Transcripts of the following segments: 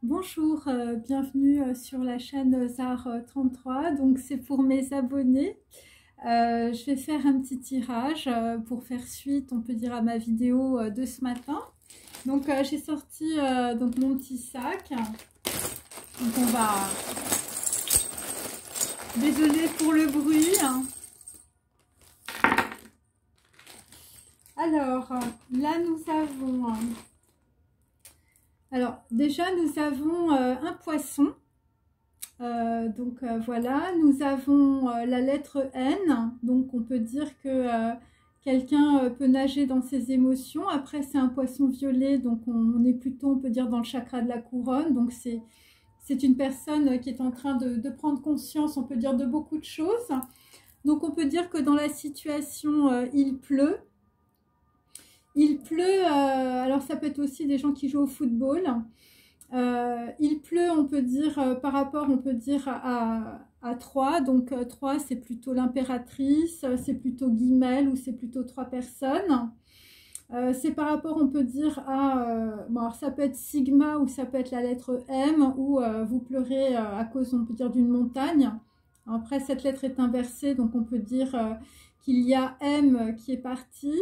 Bonjour, bienvenue sur la chaîne Zar 33. Donc c'est pour mes abonnés. Je vais faire un petit tirage pour faire suite, on peut dire, à ma vidéo de ce matin. Donc j'ai sorti donc mon petit sac. Donc on va... Désolée pour le bruit. Alors là nous avons... Alors déjà nous avons un poisson. Voilà, nous avons la lettre N, donc on peut dire que quelqu'un peut nager dans ses émotions. Après c'est un poisson violet, donc on est plutôt, on peut dire, dans le chakra de la couronne. Donc c'est une personne qui est en train de prendre conscience, on peut dire, de beaucoup de choses. Donc on peut dire que dans la situation, il pleut. Il pleut, alors ça peut être aussi des gens qui jouent au football. Il pleut, on peut dire, par rapport, on peut dire, à 3. Donc 3, c'est plutôt l'impératrice, c'est plutôt Guimel ou c'est plutôt 3 personnes. C'est par rapport, on peut dire, à... bon, alors ça peut être Sigma ou ça peut être la lettre M, ou vous pleurez à cause, on peut dire, d'une montagne. Après, cette lettre est inversée, donc on peut dire qu'il y a M qui est parti.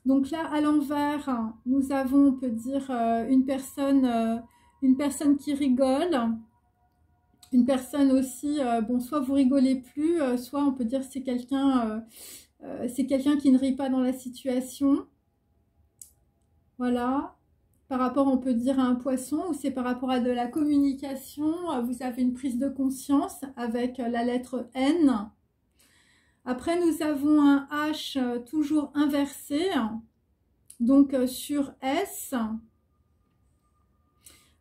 Donc là, à l'envers, nous avons, on peut dire, une personne qui rigole, une personne aussi, bon, soit vous rigolez plus, soit on peut dire c'est quelqu'un qui ne rit pas dans la situation. Voilà, par rapport, on peut dire, à un poisson, ou c'est par rapport à de la communication, vous avez une prise de conscience avec la lettre N. Après, nous avons un H toujours inversé, donc sur S.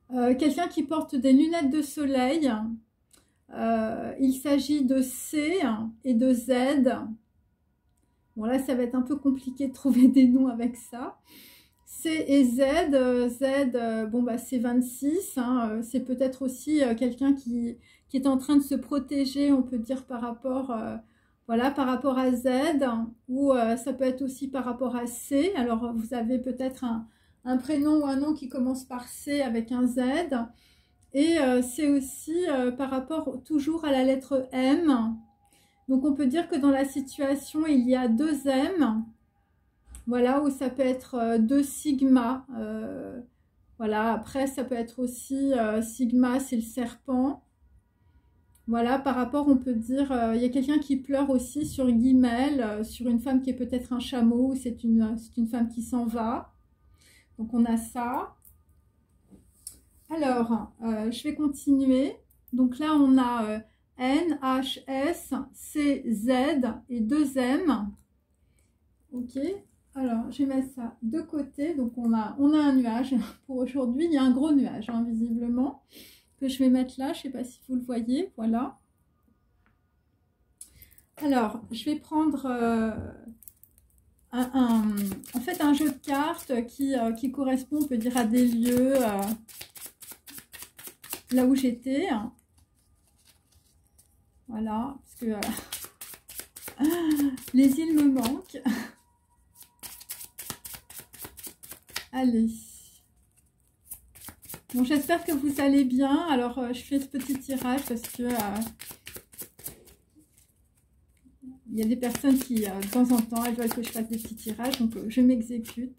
Quelqu'un qui porte des lunettes de soleil. Il s'agit de C et de Z. Bon, là, ça va être un peu compliqué de trouver des noms avec ça. C et Z. Bon, bah, c'est 26. Hein. C'est peut-être aussi quelqu'un qui est en train de se protéger, on peut dire, par rapport... voilà, par rapport à Z, ou ça peut être aussi par rapport à C. Alors, vous avez peut-être un prénom ou un nom qui commence par C avec un Z. Et c'est aussi par rapport toujours à la lettre M. Donc, on peut dire que dans la situation, il y a 2 M. Voilà, ou ça peut être 2 sigma. Voilà, après, ça peut être aussi sigma, c'est le serpent. Voilà, par rapport, on peut dire, il y a quelqu'un qui pleure aussi sur Guimel, sur une femme qui est peut-être un chameau, ou c'est une femme qui s'en va. Donc, on a ça. Alors, je vais continuer. Donc là, on a N, H, S, C, Z et 2 M. Ok. Alors, je vais mettre ça de côté. Donc, on a un nuage pour aujourd'hui. Il y a un gros nuage, hein, visiblement, que je vais mettre là. Je ne sais pas si vous le voyez. Voilà. Alors, je vais prendre en fait un jeu de cartes qui correspond, on peut dire, à des lieux là où j'étais. Voilà, parce que les îles me manquent. Allez. Bon, j'espère que vous allez bien. Alors, je fais ce petit tirage parce que il y a des personnes qui, de temps en temps, elles veulent que je fasse des petits tirages. Donc, je m'exécute.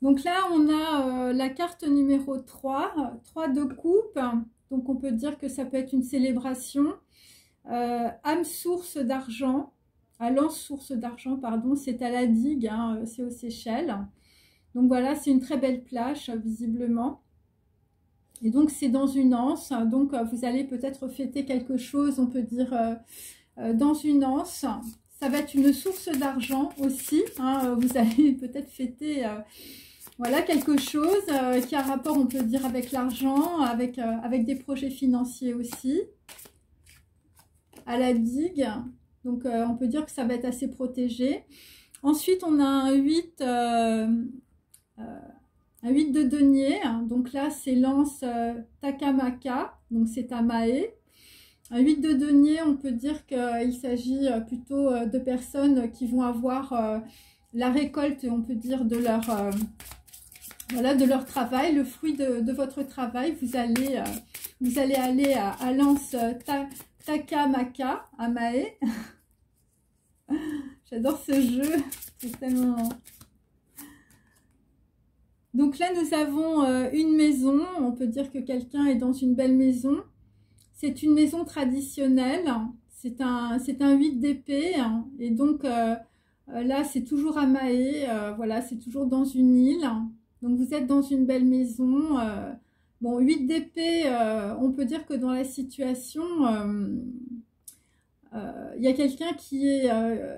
Donc là, on a la carte numéro 3, 3 de coupe. Donc, on peut dire que ça peut être une célébration. Âme source d'argent, lance source d'argent, pardon, c'est à la digue, hein, c'est aux Seychelles. Donc voilà, c'est une très belle plage, visiblement. Et donc, c'est dans une anse. Donc, vous allez peut-être fêter quelque chose, on peut dire, dans une anse. Ça va être une source d'argent aussi. Hein, vous allez peut-être fêter voilà, quelque chose qui a rapport, on peut dire, avec l'argent, avec des projets financiers aussi. À la digue. Donc, on peut dire que ça va être assez protégé. Ensuite, on a un 8... un 8 de denier, donc là c'est lance Takamaka, donc c'est Tamae. Un 8 de denier, on peut dire qu'il s'agit plutôt de personnes qui vont avoir la récolte, on peut dire, de voilà, de leur travail, le fruit de votre travail. Vous allez aller à l'anse Takamaka, à Mae. J'adore ce jeu, c'est tellement... Donc là, nous avons une maison. On peut dire que quelqu'un est dans une belle maison. C'est une maison traditionnelle. C'est un 8 d'épée. Et donc, là, c'est toujours à Mahé. Voilà, c'est toujours dans une île. Donc, vous êtes dans une belle maison. Bon, 8 d'épée, on peut dire que dans la situation... il y a quelqu'un qui est,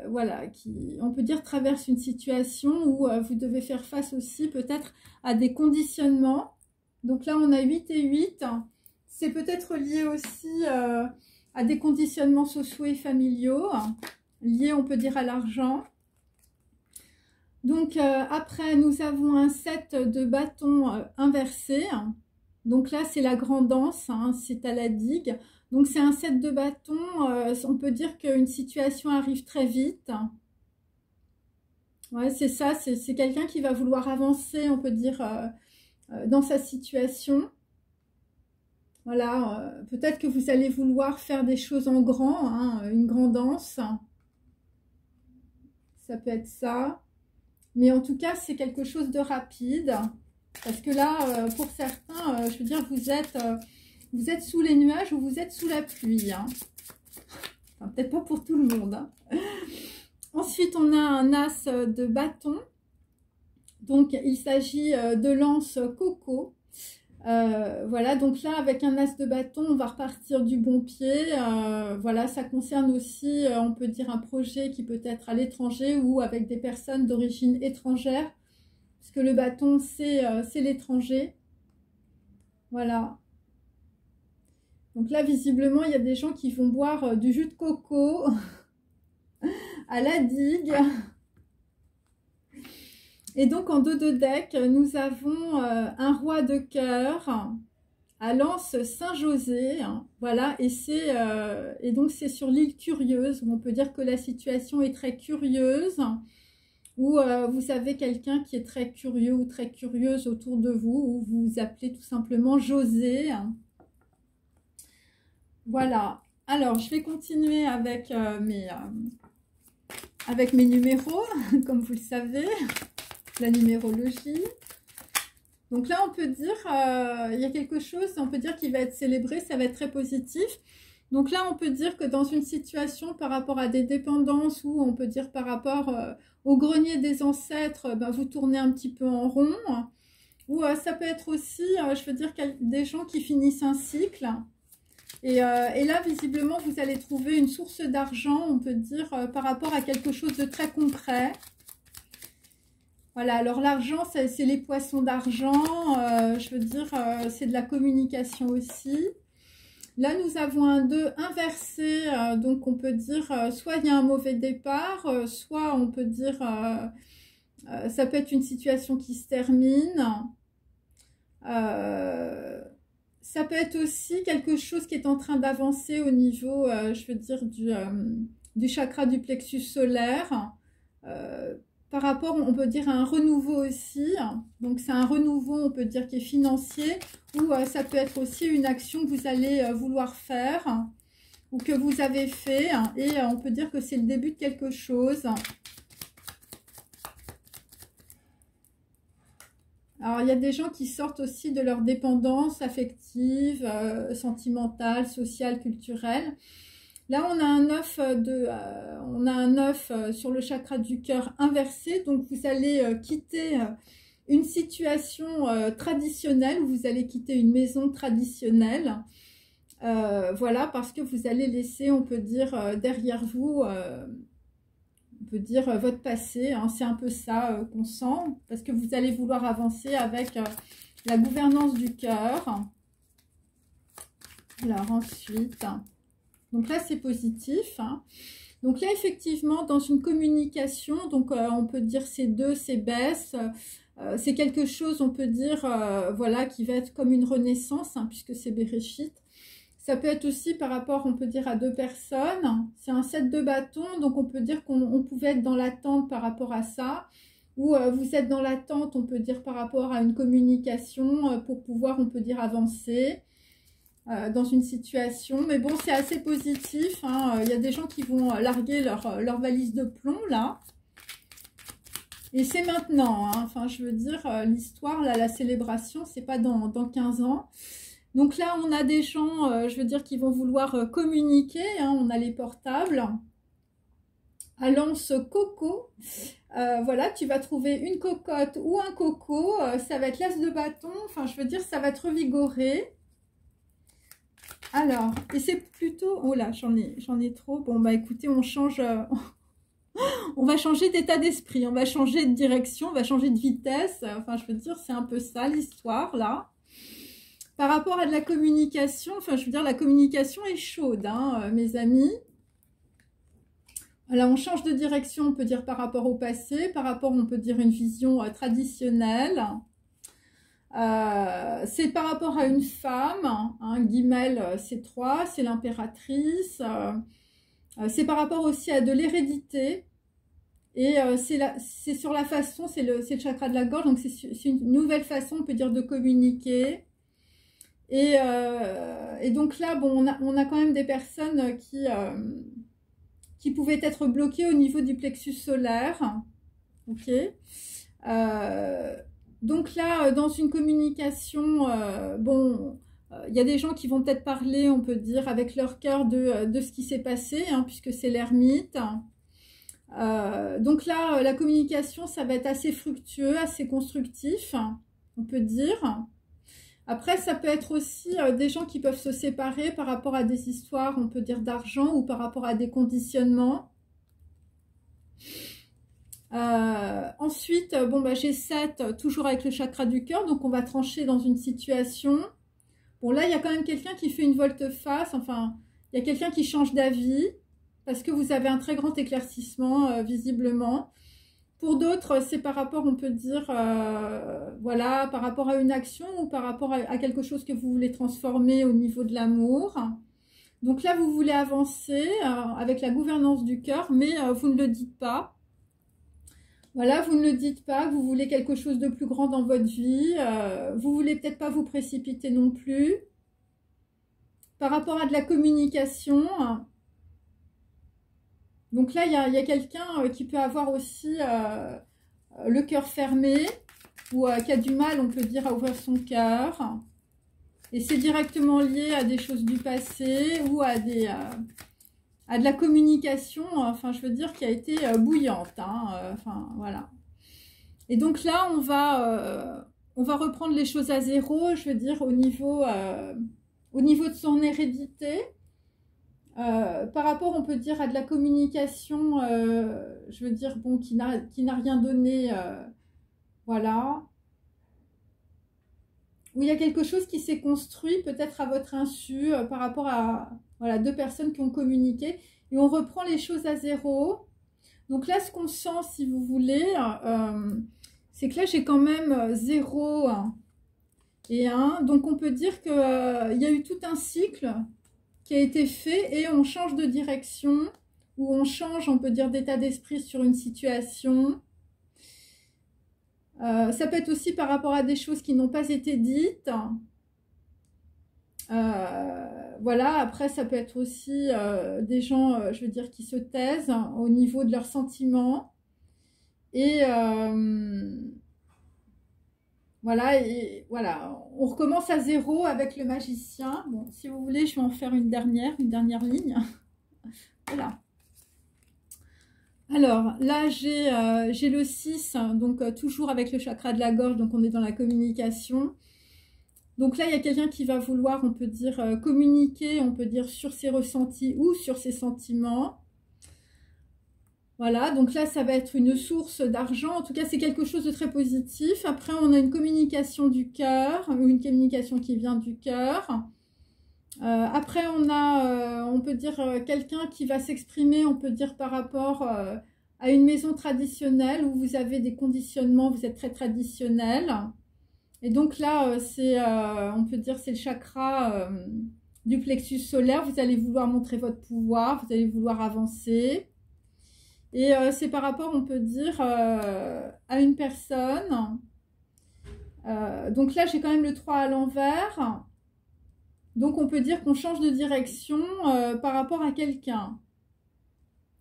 voilà, qui, on peut dire, traverse une situation où vous devez faire face aussi peut-être à des conditionnements. Donc là, on a 8 et 8. C'est peut-être lié aussi à des conditionnements sociaux et familiaux, liés, on peut dire, à l'argent. Donc après, nous avons un 7 de bâtons inversé. Donc là, c'est la grande danse, hein, c'est à la digue. Donc, c'est un 7 de bâton. On peut dire qu'une situation arrive très vite. Ouais, c'est ça. C'est quelqu'un qui va vouloir avancer, on peut dire, dans sa situation. Voilà. Peut-être que vous allez vouloir faire des choses en grand, hein, une grande danse. Ça peut être ça. Mais en tout cas, c'est quelque chose de rapide. Parce que là, pour certains, je veux dire, vous êtes sous les nuages ou vous êtes sous la pluie. Hein. Enfin, peut-être pas pour tout le monde. Hein. Ensuite, on a un as de bâton. Donc, il s'agit de lance coco. Voilà, donc là, avec un as de bâton, on va repartir du bon pied. Voilà, ça concerne aussi, on peut dire, un projet qui peut être à l'étranger ou avec des personnes d'origine étrangère. Parce que le bâton, c'est l'étranger. Voilà. Donc là, visiblement, il y a des gens qui vont boire du jus de coco à la digue. Et donc, en dos de deck, nous avons un roi de cœur à l'anse Saint-José. Voilà, et donc c'est sur l'île Curieuse, où on peut dire que la situation est très curieuse, où vous avez quelqu'un qui est très curieux ou très curieuse autour de vous, ou vous vous appelez tout simplement José. Voilà, alors je vais continuer avec mes numéros, comme vous le savez, la numérologie. Donc là, on peut dire, il y a quelque chose, on peut dire qui va être célébré, ça va être très positif. Donc là, on peut dire que dans une situation par rapport à des dépendances ou on peut dire par rapport au grenier des ancêtres, ben, vous tournez un petit peu en rond. Ou ça peut être aussi, je veux dire, des gens qui finissent un cycle. Et là, visiblement, vous allez trouver une source d'argent, on peut dire, par rapport à quelque chose de très concret. Voilà, alors l'argent, c'est les poissons d'argent, je veux dire, c'est de la communication aussi. Là, nous avons un 2 inversé, donc on peut dire, soit il y a un mauvais départ, soit on peut dire, ça peut être une situation qui se termine. Ça peut être aussi quelque chose qui est en train d'avancer au niveau, je veux dire, du chakra du plexus solaire. Par rapport, on peut dire, à un renouveau aussi. Donc, c'est un renouveau, on peut dire, qui est financier. Ou ça peut être aussi une action que vous allez vouloir faire ou que vous avez fait. Et on peut dire que c'est le début de quelque chose. Alors, il y a des gens qui sortent aussi de leur dépendance affective, sentimentale, sociale, culturelle. Là, on a un 9 sur le chakra du cœur inversé. Donc, vous allez quitter une situation traditionnelle, vous allez quitter une maison traditionnelle. Voilà, parce que vous allez laisser, on peut dire, derrière vous... on peut dire votre passé, hein, c'est un peu ça qu'on sent, parce que vous allez vouloir avancer avec la gouvernance du cœur. Alors ensuite, donc là c'est positif. Hein. Donc là effectivement dans une communication, donc on peut dire c'est 2, c'est baisse, c'est quelque chose on peut dire voilà qui va être comme une renaissance, hein, puisque c'est Béréchit. Ça peut être aussi par rapport, on peut dire, à 2 personnes. C'est un 7 de bâton, donc on peut dire qu'on pouvait être dans l'attente par rapport à ça. ou vous êtes dans l'attente, on peut dire, par rapport à une communication pour pouvoir, on peut dire, avancer dans une situation. Mais bon, c'est assez positif, hein. Il y a des gens qui vont larguer leur valise de plomb, là. Et c'est maintenant, hein. Enfin, je veux dire, l'histoire, là, la célébration, c'est pas dans 15 ans. Donc là, on a des gens, je veux dire, qui vont vouloir communiquer, hein. On a les portables. À l'anse coco, voilà, tu vas trouver une cocotte ou un coco, ça va être l'as de bâton, enfin, je veux dire, ça va te revigorer. Alors, et c'est plutôt, oh là, j'en ai trop. Bon, bah écoutez, on change... on va changer d'état d'esprit, on va changer de direction, on va changer de vitesse. Enfin, je veux dire, c'est un peu ça l'histoire, là. Par rapport à de la communication, enfin, je veux dire, la communication est chaude, hein, mes amis. Voilà, on change de direction, on peut dire par rapport au passé, par rapport, on peut dire une vision traditionnelle. C'est par rapport à une femme, hein, Guimel, c'est 3, c'est l'impératrice. C'est par rapport aussi à de l'hérédité. Et c'est sur la façon, c'est le chakra de la gorge, donc c'est une nouvelle façon, on peut dire, de communiquer. Et donc là, bon, on a quand même des personnes qui pouvaient être bloquées au niveau du plexus solaire. Ok. Donc là, dans une communication, bon, il y a des gens qui vont peut-être parler, on peut dire, avec leur cœur de ce qui s'est passé, hein, puisque c'est l'ermite. Donc là, la communication, ça va être assez fructueux, assez constructif, on peut dire. Après, ça peut être aussi des gens qui peuvent se séparer par rapport à des histoires, on peut dire, d'argent ou par rapport à des conditionnements. Ensuite, bon, bah, j'ai 7, toujours avec le chakra du cœur, donc on va trancher dans une situation. Bon, là, il y a quand même quelqu'un qui fait une volte-face, enfin, il y a quelqu'un qui change d'avis, parce que vous avez un très grand éclaircissement, visiblement. Pour d'autres, c'est par rapport, on peut dire, voilà, par rapport à une action ou par rapport à quelque chose que vous voulez transformer au niveau de l'amour. Donc là, vous voulez avancer avec la gouvernance du cœur, mais vous ne le dites pas. Voilà, vous ne le dites pas, vous voulez quelque chose de plus grand dans votre vie. Vous voulez peut-être pas vous précipiter non plus. Par rapport à de la communication, donc là, il y a quelqu'un qui peut avoir aussi le cœur fermé ou qui a du mal, on peut dire, à ouvrir son cœur. Et c'est directement lié à des choses du passé ou à de la communication, enfin, je veux dire, qui a été bouillante. Hein, enfin, voilà. Et donc là, on va reprendre les choses à zéro, je veux dire, au niveau de son hérédité. Par rapport, on peut dire, à de la communication, je veux dire, bon, qui n'a rien donné, voilà. Où il y a quelque chose qui s'est construit, peut-être à votre insu, par rapport à, voilà, 2 personnes qui ont communiqué. Et on reprend les choses à zéro. Donc là, ce qu'on sent, si vous voulez, c'est que là, j'ai quand même 0 et 1. Donc on peut dire qu'il y a eu tout un cycle qui a été fait et on change de direction ou on change, on peut dire, d'état d'esprit sur une situation. Ça peut être aussi par rapport à des choses qui n'ont pas été dites. Voilà, après ça peut être aussi des gens, je veux dire, qui se taisent au niveau de leurs sentiments. Et voilà, on recommence à zéro avec le magicien. Bon, si vous voulez, je vais en faire une dernière ligne. Voilà. Alors, là, j'ai le 6, donc toujours avec le chakra de la gorge, donc on est dans la communication. Donc là, il y a quelqu'un qui va vouloir, on peut dire, communiquer, on peut dire, sur ses ressentis ou sur ses sentiments. Voilà, donc là, ça va être une source d'argent. En tout cas, c'est quelque chose de très positif. Après, on a une communication du cœur, ou une communication qui vient du cœur. Après, on a, on peut dire, quelqu'un qui va s'exprimer, on peut dire, par rapport à une maison traditionnelle où vous avez des conditionnements, vous êtes très traditionnel. Et donc là, on peut dire, c'est le chakra du plexus solaire. Vous allez vouloir montrer votre pouvoir, vous allez vouloir avancer. Et c'est par rapport, on peut dire, à une personne. Donc là, j'ai quand même le 3 à l'envers. Donc on peut dire qu'on change de direction par rapport à quelqu'un.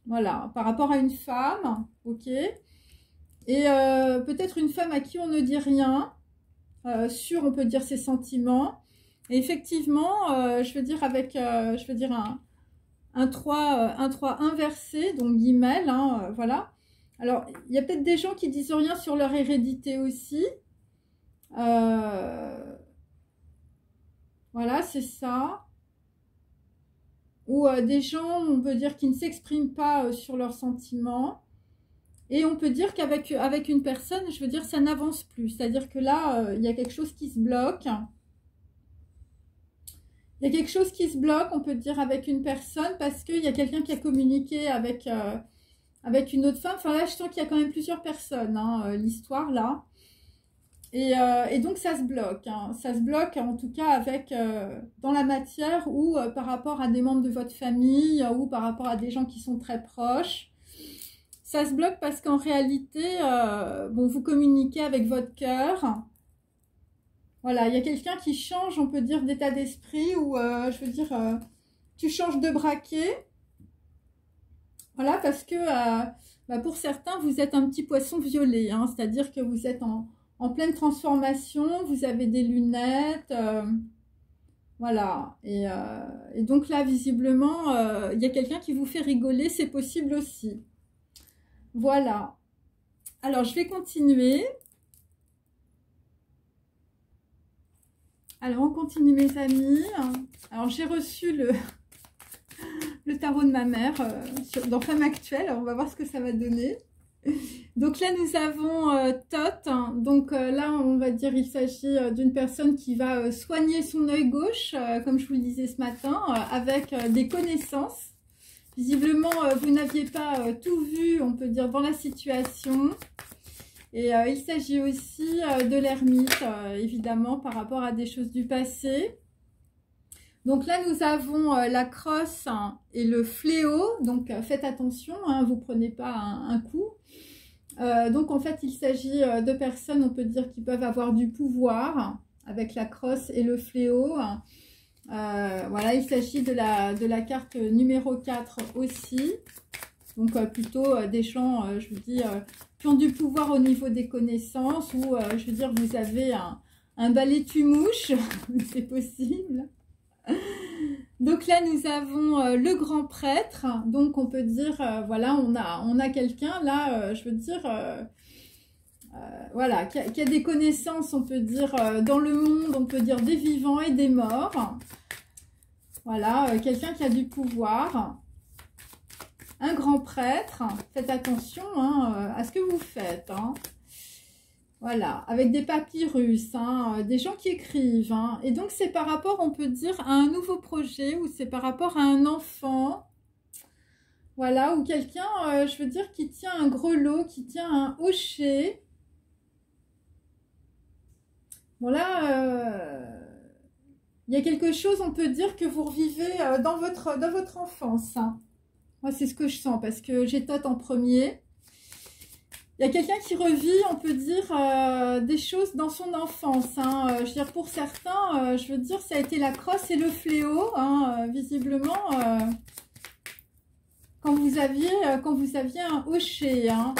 Voilà, par rapport à une femme, ok. Et peut-être une femme à qui on ne dit rien, sur, on peut dire, ses sentiments. Et effectivement, je veux dire avec, je veux dire un 3 inversé, donc guillemets, hein, voilà. Alors, il y a peut-être des gens qui disent rien sur leur hérédité aussi. Voilà, c'est ça. Ou des gens, on peut dire, qui ne s'expriment pas sur leurs sentiments. Et on peut dire qu'avec une personne, je veux dire, ça n'avance plus. C'est-à-dire que là, il y a quelque chose qui se bloque. Il y a quelque chose qui se bloque, on peut dire, avec une personne parce qu'il y a quelqu'un qui a communiqué avec une autre femme. Enfin là, je sens qu'il y a quand même plusieurs personnes, hein, l'histoire là. Et donc ça se bloque, hein. Ça se bloque en tout cas avec dans la matière ou par rapport à des membres de votre famille ou par rapport à des gens qui sont très proches. Ça se bloque parce qu'en réalité, bon, vous communiquez avec votre cœur. Voilà, il y a quelqu'un qui change, on peut dire, d'état d'esprit ou je veux dire, tu changes de braquet. Voilà, parce que bah, pour certains, vous êtes un petit poisson violet, hein, c'est-à-dire que vous êtes en pleine transformation, vous avez des lunettes, voilà. Et donc là, visiblement, il y a quelqu'un qui vous fait rigoler, c'est possible aussi. Voilà. Alors, je vais continuer. Alors, on continue, mes amis. Alors, j'ai reçu le tarot de ma mère dans Femme Actuelle. Alors, on va voir ce que ça va donner. Donc là, nous avons Tot. Donc là, on va dire il s'agit d'une personne qui va soigner son œil gauche, comme je vous le disais ce matin, avec des connaissances. Visiblement, vous n'aviez pas tout vu, on peut dire, dans la situation. Et il s'agit aussi de l'ermite, évidemment, par rapport à des choses du passé. Donc là, nous avons la crosse et le fléau. Donc faites attention, hein, vous ne prenez pas un coup. Donc en fait, il s'agit de personnes, on peut dire, qui peuvent avoir du pouvoir avec la crosse et le fléau. Voilà, il s'agit de la carte numéro 4 aussi. Donc plutôt des gens, je veux dire, qui ont du pouvoir au niveau des connaissances ou, je veux dire, vous avez un balai tue-mouche, c'est possible. Donc là, nous avons le grand prêtre. Donc on peut dire, voilà, on a quelqu'un là, je veux dire, voilà, qui a des connaissances, on peut dire, dans le monde, on peut dire des vivants et des morts. Voilà, quelqu'un qui a du pouvoir. Un grand prêtre, faites attention hein, à ce que vous faites. Hein. Voilà, avec des papyrus, hein, des gens qui écrivent. Hein. Et donc, c'est par rapport, on peut dire, à un nouveau projet ou c'est par rapport à un enfant. Voilà, ou quelqu'un, je veux dire, qui tient un grelot, qui tient un hochet. Bon, là, il y a quelque chose, on peut dire, que vous revivez dans votre enfance. Hein. Moi, c'est ce que je sens parce que j'ai Tot en premier. Il y a quelqu'un qui revit, on peut dire, des choses dans son enfance. Hein. Je veux dire, pour certains, je veux dire, ça a été la crosse et le fléau. Hein, visiblement, quand vous aviez un hochet. Hein.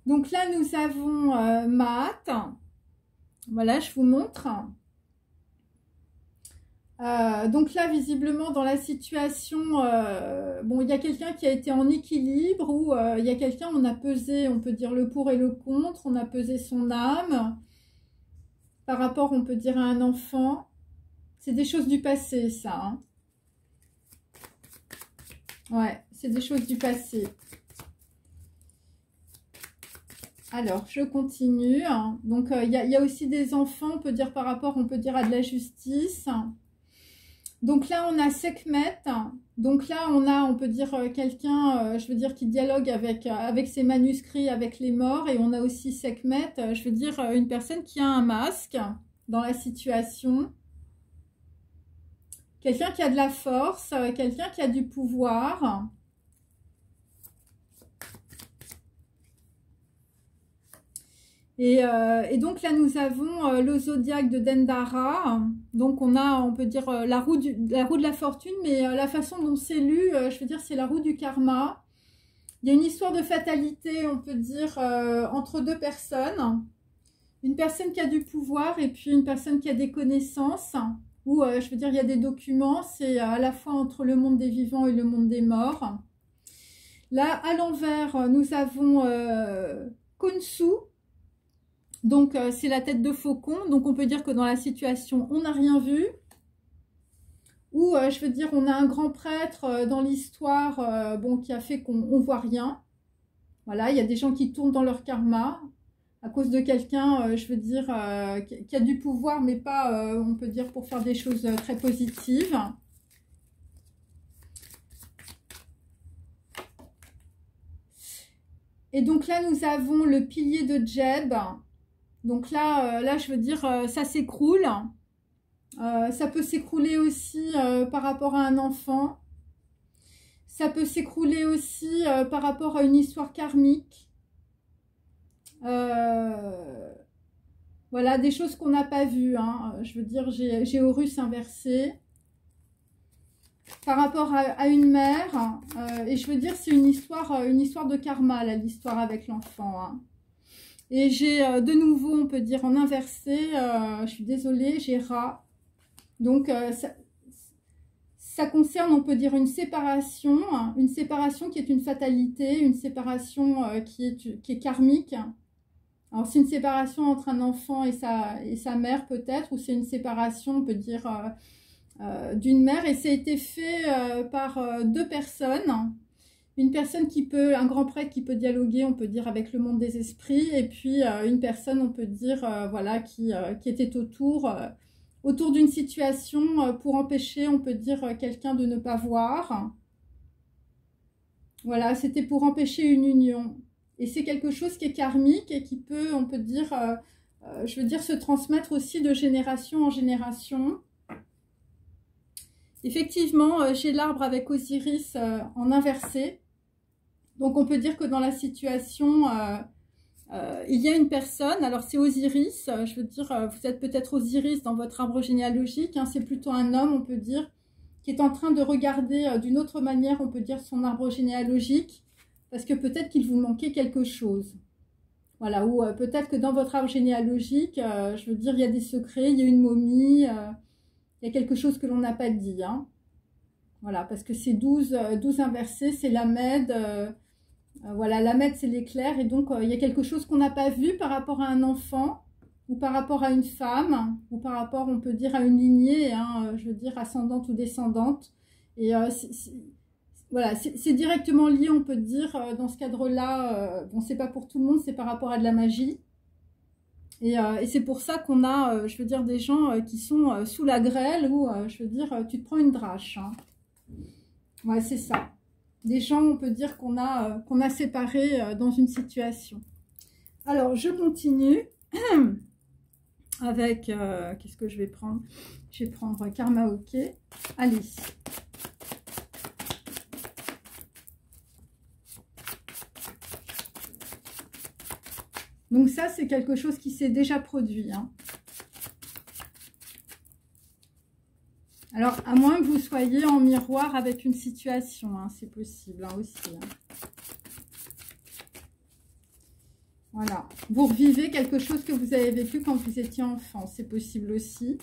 Donc là, nous avons Maat. Voilà, je vous montre. Donc là, visiblement, dans la situation, bon, il y a quelqu'un qui a été en équilibre ou il y a quelqu'un, on a pesé, on peut dire le pour et le contre, on a pesé son âme par rapport, on peut dire, à un enfant. C'est des choses du passé, ça. Hein. Ouais, c'est des choses du passé. Alors, je continue. Hein. Donc, il y a aussi des enfants, on peut dire par rapport, on peut dire à de la justice. Donc là, on a Sekhmet. Donc là, on peut dire quelqu'un, je veux dire, qui dialogue avec ses manuscrits, avec les morts. Et on a aussi Sekhmet, je veux dire, une personne qui a un masque dans la situation. Quelqu'un qui a de la force, quelqu'un qui a du pouvoir. Et donc là, nous avons le zodiaque de Dendara. Donc on peut dire la roue de la fortune, mais la façon dont c'est lu, je veux dire, c'est la roue du karma. Il y a une histoire de fatalité, on peut dire, entre deux personnes. Une personne qui a du pouvoir et puis une personne qui a des connaissances. Ou je veux dire, il y a des documents. C'est à la fois entre le monde des vivants et le monde des morts. Là, à l'envers, nous avons Khonsu. Donc, c'est la tête de faucon. Donc, on peut dire que dans la situation, on n'a rien vu. Ou, je veux dire, on a un grand prêtre dans l'histoire bon, qui a fait qu'on ne voit rien. Voilà, il y a des gens qui tournent dans leur karma à cause de quelqu'un, je veux dire, qui a du pouvoir, mais pas, on peut dire, pour faire des choses très positives. Et donc là, nous avons le pilier de Djeb. Donc là, je veux dire, ça s'écroule. Ça peut s'écrouler aussi par rapport à un enfant. Ça peut s'écrouler aussi par rapport à une histoire karmique. Voilà, des choses qu'on n'a pas vues. Hein. Je veux dire, j'ai Horus inversé. Par rapport à une mère. Et je veux dire, c'est une histoire de karma, là, l'histoire avec l'enfant. Hein. Et j'ai de nouveau, on peut dire en inversé, je suis désolée, j'ai Ra. Donc, ça concerne, on peut dire, une séparation qui est une fatalité, une séparation qui est karmique. Alors, c'est une séparation entre un enfant et sa mère, peut-être, ou c'est une séparation, on peut dire, d'une mère. Et ça a été fait par deux personnes. Une personne un grand prêtre qui peut dialoguer, on peut dire, avec le monde des esprits, et puis une personne, on peut dire, voilà, qui était autour d'une situation pour empêcher, on peut dire, quelqu'un de ne pas voir. Voilà, c'était pour empêcher une union. Et c'est quelque chose qui est karmique et qui peut, on peut dire, je veux dire, se transmettre aussi de génération en génération. Effectivement, j'ai l'arbre avec Osiris en inversé. Donc, on peut dire que dans la situation, il y a une personne. Alors, c'est Osiris. Je veux dire, vous êtes peut-être Osiris dans votre arbre généalogique. Hein, c'est plutôt un homme, on peut dire, qui est en train de regarder d'une autre manière, on peut dire, son arbre généalogique. Parce que peut-être qu'il vous manquait quelque chose. Voilà, ou peut-être que dans votre arbre généalogique, je veux dire, il y a des secrets, il y a une momie... il y a quelque chose que l'on n'a pas dit. Hein. Voilà, parce que c'est 12 inversés, c'est l'Ahmed. Voilà, l'Ahmed, c'est l'éclair. Et donc, il y a quelque chose qu'on n'a pas vu par rapport à un enfant, ou par rapport à une femme, ou par rapport, on peut dire, à une lignée, hein, je veux dire, ascendante ou descendante. Et voilà, c'est directement lié, on peut dire, dans ce cadre-là. Bon, c'est pas pour tout le monde, c'est par rapport à de la magie. Et c'est pour ça qu'on a, je veux dire, des gens qui sont sous la grêle ou, je veux dire, tu te prends une drache. Hein. Ouais, c'est ça. Des gens, on peut dire qu'on a séparés dans une situation. Alors, je continue avec, qu'est-ce que je vais prendre? Je vais prendre Karma Ok. Allez. Donc ça, c'est quelque chose qui s'est déjà produit. Hein. Alors, à moins que vous soyez en miroir avec une situation, hein, c'est possible hein, aussi. Hein. Voilà. Vous revivez quelque chose que vous avez vécu quand vous étiez enfant. C'est possible aussi.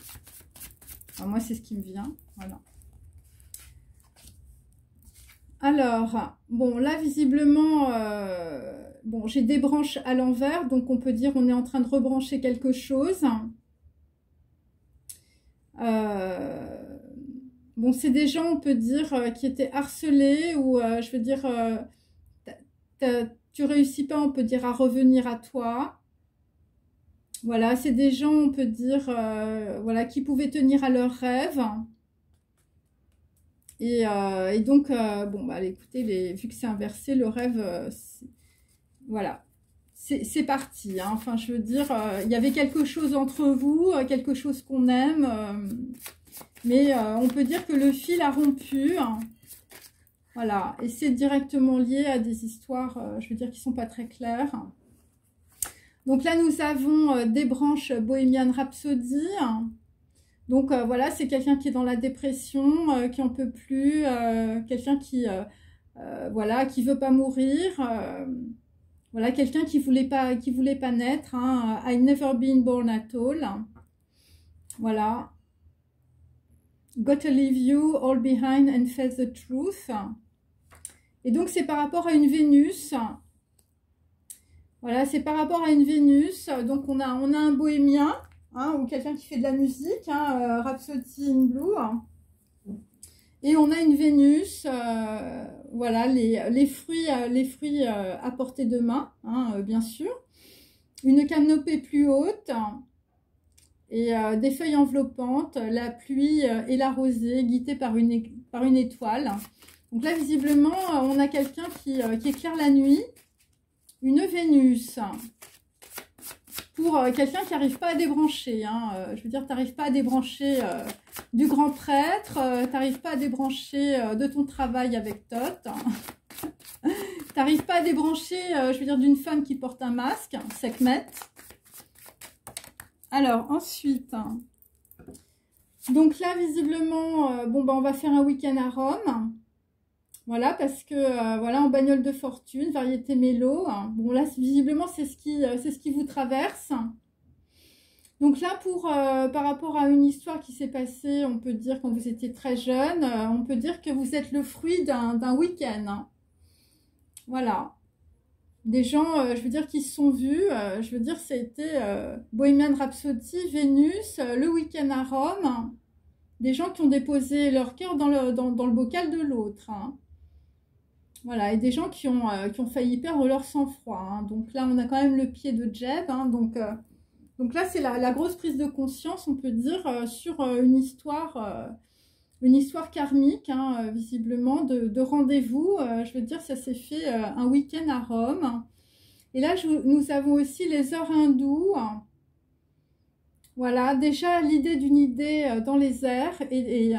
Alors, moi, c'est ce qui me vient. Voilà. Alors, bon, là, visiblement... bon, j'ai des branches à l'envers, donc on peut dire on est en train de rebrancher quelque chose. Bon, c'est des gens, on peut dire, qui étaient harcelés ou, je veux dire, tu réussis pas, on peut dire, à revenir à toi. Voilà, c'est des gens, on peut dire, voilà, qui pouvaient tenir à leurs rêves. Et donc, bon, bah, écoutez, vu que c'est inversé, le rêve... voilà, c'est parti. Hein. Enfin, je veux dire, il y avait quelque chose entre vous, quelque chose qu'on aime. Mais on peut dire que le fil a rompu. Hein. Voilà, et c'est directement lié à des histoires, je veux dire, qui ne sont pas très claires. Donc là, nous avons des branches Bohemian Rhapsody. Donc voilà, c'est quelqu'un qui est dans la dépression, qui en peut plus, quelqu'un qui voilà, qui veut pas mourir, voilà, quelqu'un qui voulait pas naître. Hein, I've never been born at all. Voilà. Gotta leave you all behind and face the truth. Et donc c'est par rapport à une Vénus. Voilà, c'est par rapport à une Vénus. Donc on a un bohémien, hein, ou quelqu'un qui fait de la musique, hein, Rhapsody in Blue. Et on a une Vénus, voilà, les fruits à portée de main, hein, bien sûr. Une canopée plus haute et des feuilles enveloppantes, la pluie et la rosée guidées par une étoile. Donc là, visiblement, on a quelqu'un qui éclaire la nuit. Une Vénus. Pour quelqu'un qui n'arrive pas à débrancher. Hein, je veux dire, tu n'arrives pas à débrancher du grand prêtre. Tu n'arrives pas à débrancher de ton travail avec Thoth. Tu n'arrives pas à débrancher, je veux dire, d'une femme qui porte un masque, Sekhmet. Alors, ensuite... Donc là, visiblement, bon, bah, on va faire un week-end à Rome. Voilà, parce que, voilà, en bagnole de fortune, variété mélo. Bon, là, visiblement, c'est ce qui vous traverse. Donc là, par rapport à une histoire qui s'est passée, on peut dire quand vous étiez très jeune, on peut dire que vous êtes le fruit d'un week-end. Voilà. Des gens, je veux dire, qui se sont vus, je veux dire, ça a été Bohemian Rhapsody, Vénus, le week-end à Rome. Des gens qui ont déposé leur cœur dans le bocal de l'autre. Hein. Voilà, et des gens qui ont failli perdre leur sang-froid. Hein. Donc là, on a quand même le pied de Jeb. Hein. Donc là, c'est la grosse prise de conscience, on peut dire, sur une histoire karmique, hein, visiblement, de rendez-vous. Je veux dire, ça s'est fait un week-end à Rome. Et là, nous avons aussi les heures hindoues. Voilà, déjà l'idée d'une idée dans les airs et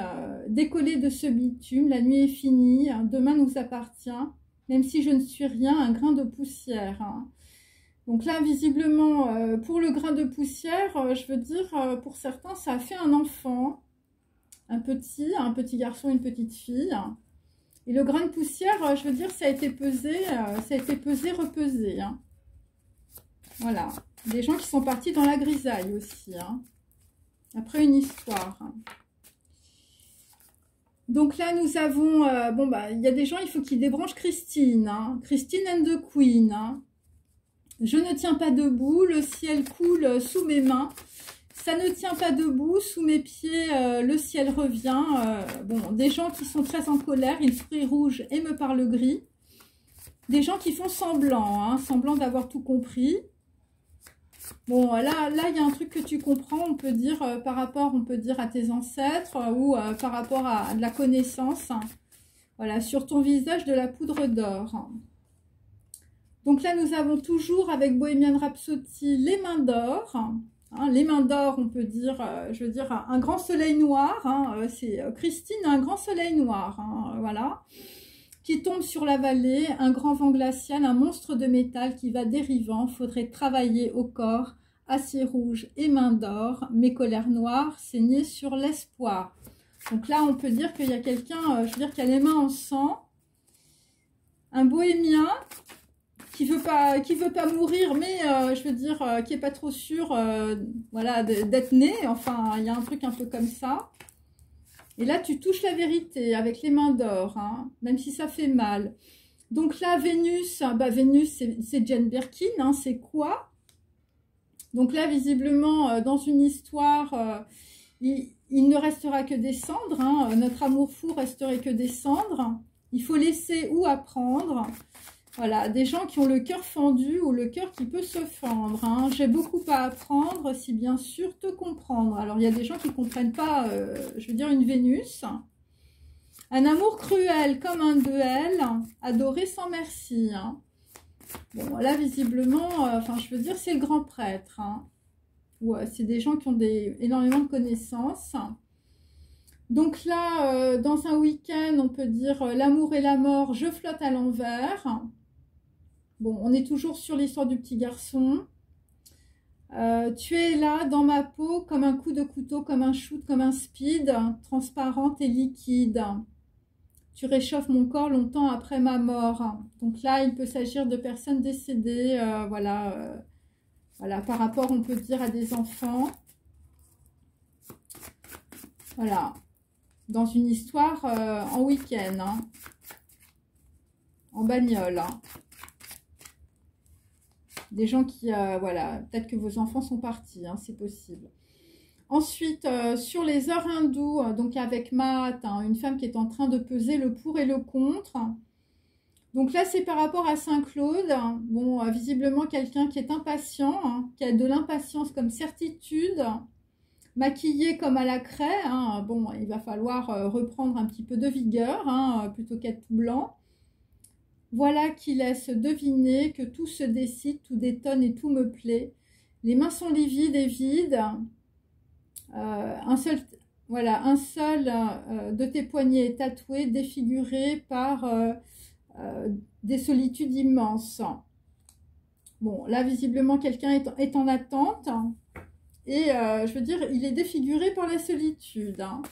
décoller de ce bitume, la nuit est finie, demain nous appartient, même si je ne suis rien, un grain de poussière. Hein. Donc là, visiblement, pour le grain de poussière, je veux dire, pour certains, ça a fait un enfant, un petit garçon, une petite fille. Et le grain de poussière, je veux dire, ça a été pesé, repesé. Hein. Voilà. Des gens qui sont partis dans la grisaille aussi, hein, après une histoire. Hein. Donc là, nous avons... bon, bah, il y a des gens, il faut qu'ils débranchent Christine. Hein, Christine and the Queen. Hein. Je ne tiens pas debout, le ciel coule sous mes mains. Ça ne tient pas debout, sous mes pieds, le ciel revient. Bon, des gens qui sont très en colère, ils fruits rouges et me parlent gris. Des gens qui font semblant, hein, semblant d'avoir tout compris. Bon, là, il y a un truc que tu comprends, on peut dire, par rapport, on peut dire à tes ancêtres ou par rapport à de la connaissance. Hein. Voilà, sur ton visage de la poudre d'or. Donc là, nous avons toujours avec Bohemian Rhapsody les mains d'or. Hein, les mains d'or, on peut dire, je veux dire, un grand soleil noir. Hein, c'est Christine, un grand soleil noir. Hein, voilà. Qui tombe sur la vallée, un grand vent glacial, un monstre de métal qui va dérivant. Faudrait travailler au corps, acier rouge et main d'or, mes colères noires saignées sur l'espoir. Donc là, on peut dire qu'il y a quelqu'un, je veux dire, qui a les mains en sang. Un bohémien qui veut pas mourir, mais je veux dire, qui est pas trop sûr, voilà, d'être né. Enfin, il y a un truc un peu comme ça. Et là, tu touches la vérité avec les mains d'or, hein, même si ça fait mal. Donc là, Vénus, bah, Vénus, c'est Jane Birkin, hein, c'est quoi? Donc là, visiblement, dans une histoire, il ne restera que des cendres. Hein, notre amour fou resterait que des cendres. Il faut laisser ou apprendre. Voilà, des gens qui ont le cœur fendu ou le cœur qui peut se fendre. Hein. J'ai beaucoup à apprendre si bien sûr te comprendre. Alors, il y a des gens qui ne comprennent pas, je veux dire, une Vénus. Un amour cruel comme un duel, adoré sans merci. Hein. Bon, là, visiblement, enfin, je veux dire, c'est le grand prêtre. Hein. Ouais, c'est des gens qui ont énormément de connaissances. Donc là, dans un week-end, on peut dire l'amour et la mort, je flotte à l'envers. Bon, on est toujours sur l'histoire du petit garçon. Tu es là dans ma peau comme un coup de couteau, comme un shoot, comme un speed, transparente et liquide. Tu réchauffes mon corps longtemps après ma mort. Donc là, il peut s'agir de personnes décédées, voilà, voilà, par rapport, on peut dire, à des enfants. Voilà, dans une histoire en week-end, hein, en bagnole. Hein. Des gens qui, voilà, peut-être que vos enfants sont partis, hein, c'est possible. Ensuite, sur les heures hindoues, donc avec Maat, hein, une femme qui est en train de peser le pour et le contre. Donc là, c'est par rapport à Saint-Claude. Bon, visiblement, quelqu'un qui est impatient, hein, qui a de l'impatience comme certitude, maquillé comme à la craie. Hein, bon, il va falloir reprendre un petit peu de vigueur, hein, plutôt qu'être tout blanc. Voilà qui laisse deviner que tout se décide, tout détonne et tout me plaît. Les mains sont livides et vides. Un seul de tes poignets est tatoué, défiguré par des solitudes immenses. Bon, là, visiblement, quelqu'un est en attente. Et je veux dire, il est défiguré par la solitude. Hein.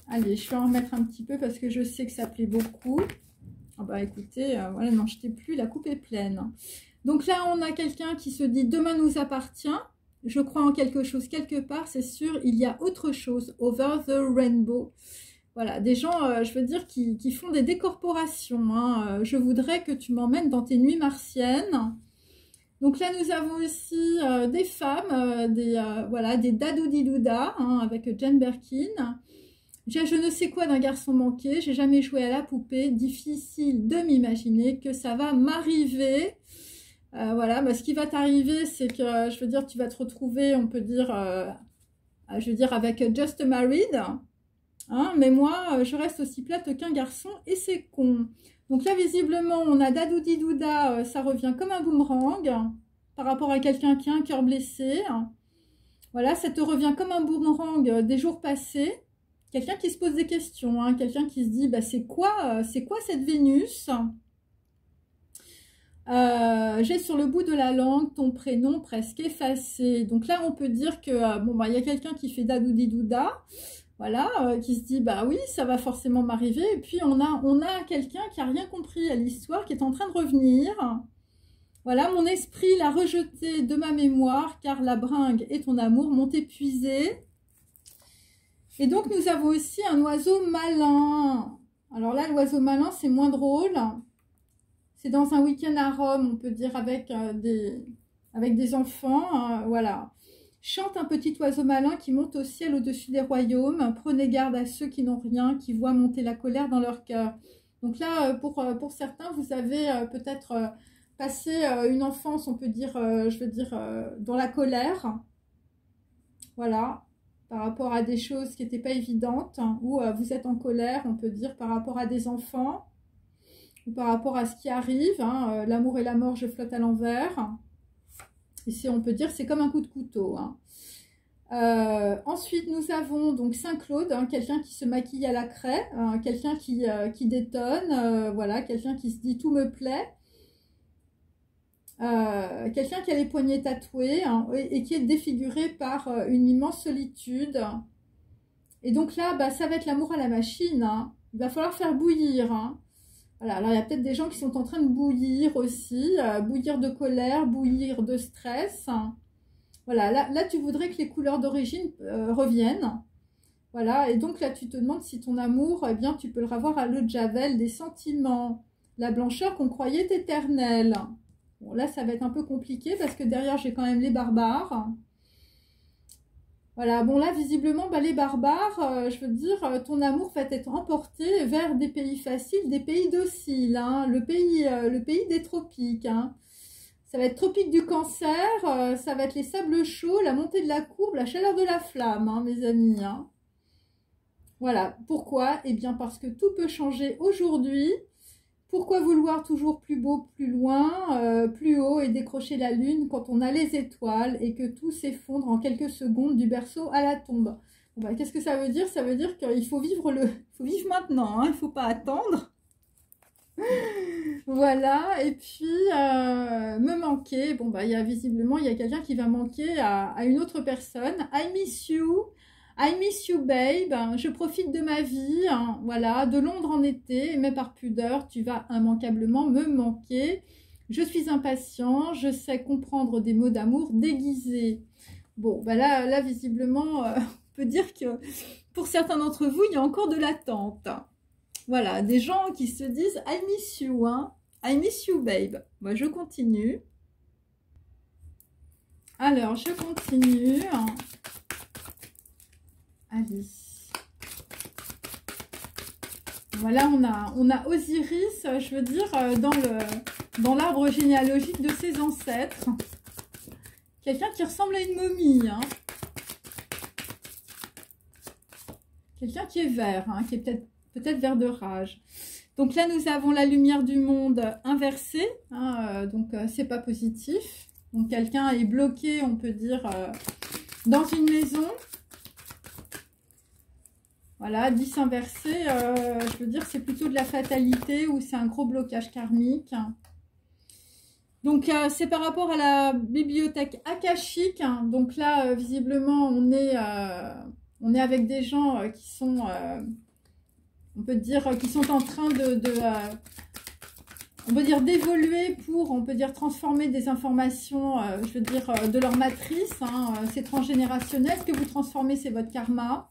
Allez, je vais en remettre un petit peu parce que je sais que ça plaît beaucoup. Ah bah écoutez, voilà, n'en jetez plus, la coupe est pleine. Donc là, on a quelqu'un qui se dit « Demain nous appartient ». Je crois en quelque chose quelque part, c'est sûr, il y a autre chose, over the rainbow. Voilà, des gens, je veux dire, qui font des décorporations. Hein. Je voudrais que tu m'emmènes dans tes nuits martiennes. Donc là, nous avons aussi des femmes, voilà, des dadoudidouda, hein, avec Jane Birkin. J'ai je ne sais quoi d'un garçon manqué, j'ai jamais joué à la poupée, difficile de m'imaginer que ça va m'arriver. Voilà, bah, ce qui va t'arriver, c'est que, je veux dire, tu vas te retrouver, on peut dire, je veux dire, avec Just Married. Hein, mais moi, je reste aussi plate qu'un garçon et c'est con. Donc là, visiblement, on a dadoudidouda, ça revient comme un boomerang par rapport à quelqu'un qui a un cœur blessé. Voilà, ça te revient comme un boomerang des jours passés. Quelqu'un qui se pose des questions, hein, quelqu'un qui se dit, bah, c'est quoi cette Vénus? J'ai sur le bout de la langue ton prénom presque effacé. Donc là, on peut dire que bon, bah, y a quelqu'un qui fait dadoudidouda, voilà, qui se dit, bah oui, ça va forcément m'arriver. Et puis, on a quelqu'un qui n'a rien compris à l'histoire, qui est en train de revenir. Voilà, mon esprit l'a rejeté de ma mémoire, car la bringue et ton amour m'ont épuisé. Et donc, nous avons aussi un oiseau malin. Alors là, l'oiseau malin, c'est moins drôle. C'est dans un week-end à Rome, on peut dire, avec des enfants. Voilà. Chante un petit oiseau malin qui monte au ciel au-dessus des royaumes. Prenez garde à ceux qui n'ont rien, qui voient monter la colère dans leur cœur. Donc là, pour certains, vous avez peut-être passé une enfance, on peut dire, je veux dire, dans la colère. Voilà. Par rapport à des choses qui n'étaient pas évidentes, hein, ou vous êtes en colère, on peut dire, par rapport à des enfants, ou par rapport à ce qui arrive, hein, l'amour et la mort, je flotte à l'envers. Ici, on peut dire, c'est comme un coup de couteau. Hein. Ensuite, nous avons donc Saint-Claude, hein, quelqu'un qui se maquille à la craie, hein, quelqu'un qui détonne, voilà, quelqu'un qui se dit « tout me plaît ». Quelqu'un qui a les poignets tatoués, hein, et qui est défiguré par une immense solitude. Et donc là, bah, ça va être l'amour à la machine. Hein. Il va falloir faire bouillir. Hein. Voilà, alors il y a peut-être des gens qui sont en train de bouillir aussi, bouillir de colère, bouillir de stress. Hein. Voilà, là tu voudrais que les couleurs d'origine reviennent. Voilà, et donc là tu te demandes si ton amour, eh bien tu peux le revoir à l'eau de Javel, des sentiments, la blancheur qu'on croyait éternelle. Bon, là, ça va être un peu compliqué parce que derrière, j'ai quand même les barbares. Voilà, bon là, visiblement, bah, les barbares, je veux dire, ton amour va être emporté vers des pays faciles, des pays dociles, hein, le pays des tropiques. Hein. Ça va être tropique du cancer, ça va être les sables chauds, la montée de la courbe, la chaleur de la flamme, hein, mes amis. Hein. Voilà, pourquoi? Eh bien, parce que tout peut changer aujourd'hui. Pourquoi vouloir toujours plus beau, plus loin, plus haut et décrocher la lune quand on a les étoiles et que tout s'effondre en quelques secondes du berceau à la tombe? Bon, bah, qu'est-ce que ça veut dire? Ça veut dire qu'il faut vivre maintenant, hein, il ne faut pas attendre. Voilà, et puis me manquer. Bon, bah, visiblement, il y a quelqu'un qui va manquer à une autre personne. I miss you, babe. Je profite de ma vie. Hein, voilà, de Londres en été, mais par pudeur, tu vas immanquablement me manquer. Je suis impatient, je sais comprendre des mots d'amour déguisés. Bon, bah là visiblement, on peut dire que pour certains d'entre vous, il y a encore de l'attente. Voilà, des gens qui se disent I miss you, hein. I miss you, babe. Moi, je continue. Alors, je continue. Allez. Voilà, on a Osiris, je veux dire, dans l'arbre généalogique de ses ancêtres. Quelqu'un qui ressemble à une momie, hein. Quelqu'un qui est vert, hein, qui est peut-être vert de rage. Donc là, nous avons la lumière du monde inversée, hein, donc c'est pas positif. Donc quelqu'un est bloqué, on peut dire, dans une maison. Voilà, 10 inversé, je veux dire, c'est plutôt de la fatalité ou c'est un gros blocage karmique. Donc, c'est par rapport à la bibliothèque akashique. Hein. Donc là, visiblement, on est avec des gens qui sont... on peut dire qu'ils sont en train on peut dire d'évoluer pour, on peut dire transformer des informations, je veux dire, de leur matrice. Hein, c'est transgénérationnel. Ce que vous transformez, c'est votre karma.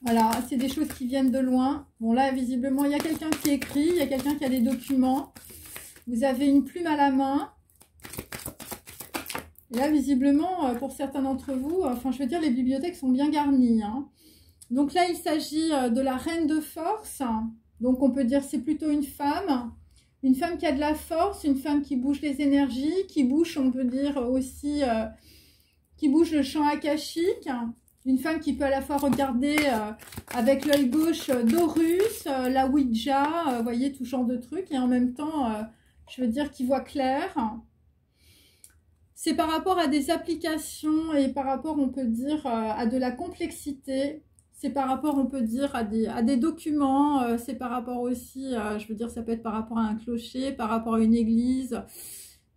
Voilà, c'est des choses qui viennent de loin. Bon, là, visiblement, il y a quelqu'un qui écrit, il y a quelqu'un qui a des documents. Vous avez une plume à la main. Et là, visiblement, pour certains d'entre vous, enfin, je veux dire, les bibliothèques sont bien garnies. Hein. Donc là, il s'agit de la reine de force. Donc, on peut dire que c'est plutôt une femme qui a de la force, une femme qui bouge les énergies, qui bouge, on peut dire aussi, qui bouge le champ akashique. Une femme qui peut à la fois regarder avec l'œil gauche d'Horus, la Ouija, vous voyez, tout genre de trucs, et en même temps, je veux dire, qui voit clair. C'est par rapport à des applications et par rapport, on peut dire, à de la complexité. C'est par rapport, on peut dire, à des documents. C'est par rapport aussi, je veux dire, ça peut être par rapport à un clocher, par rapport à une église,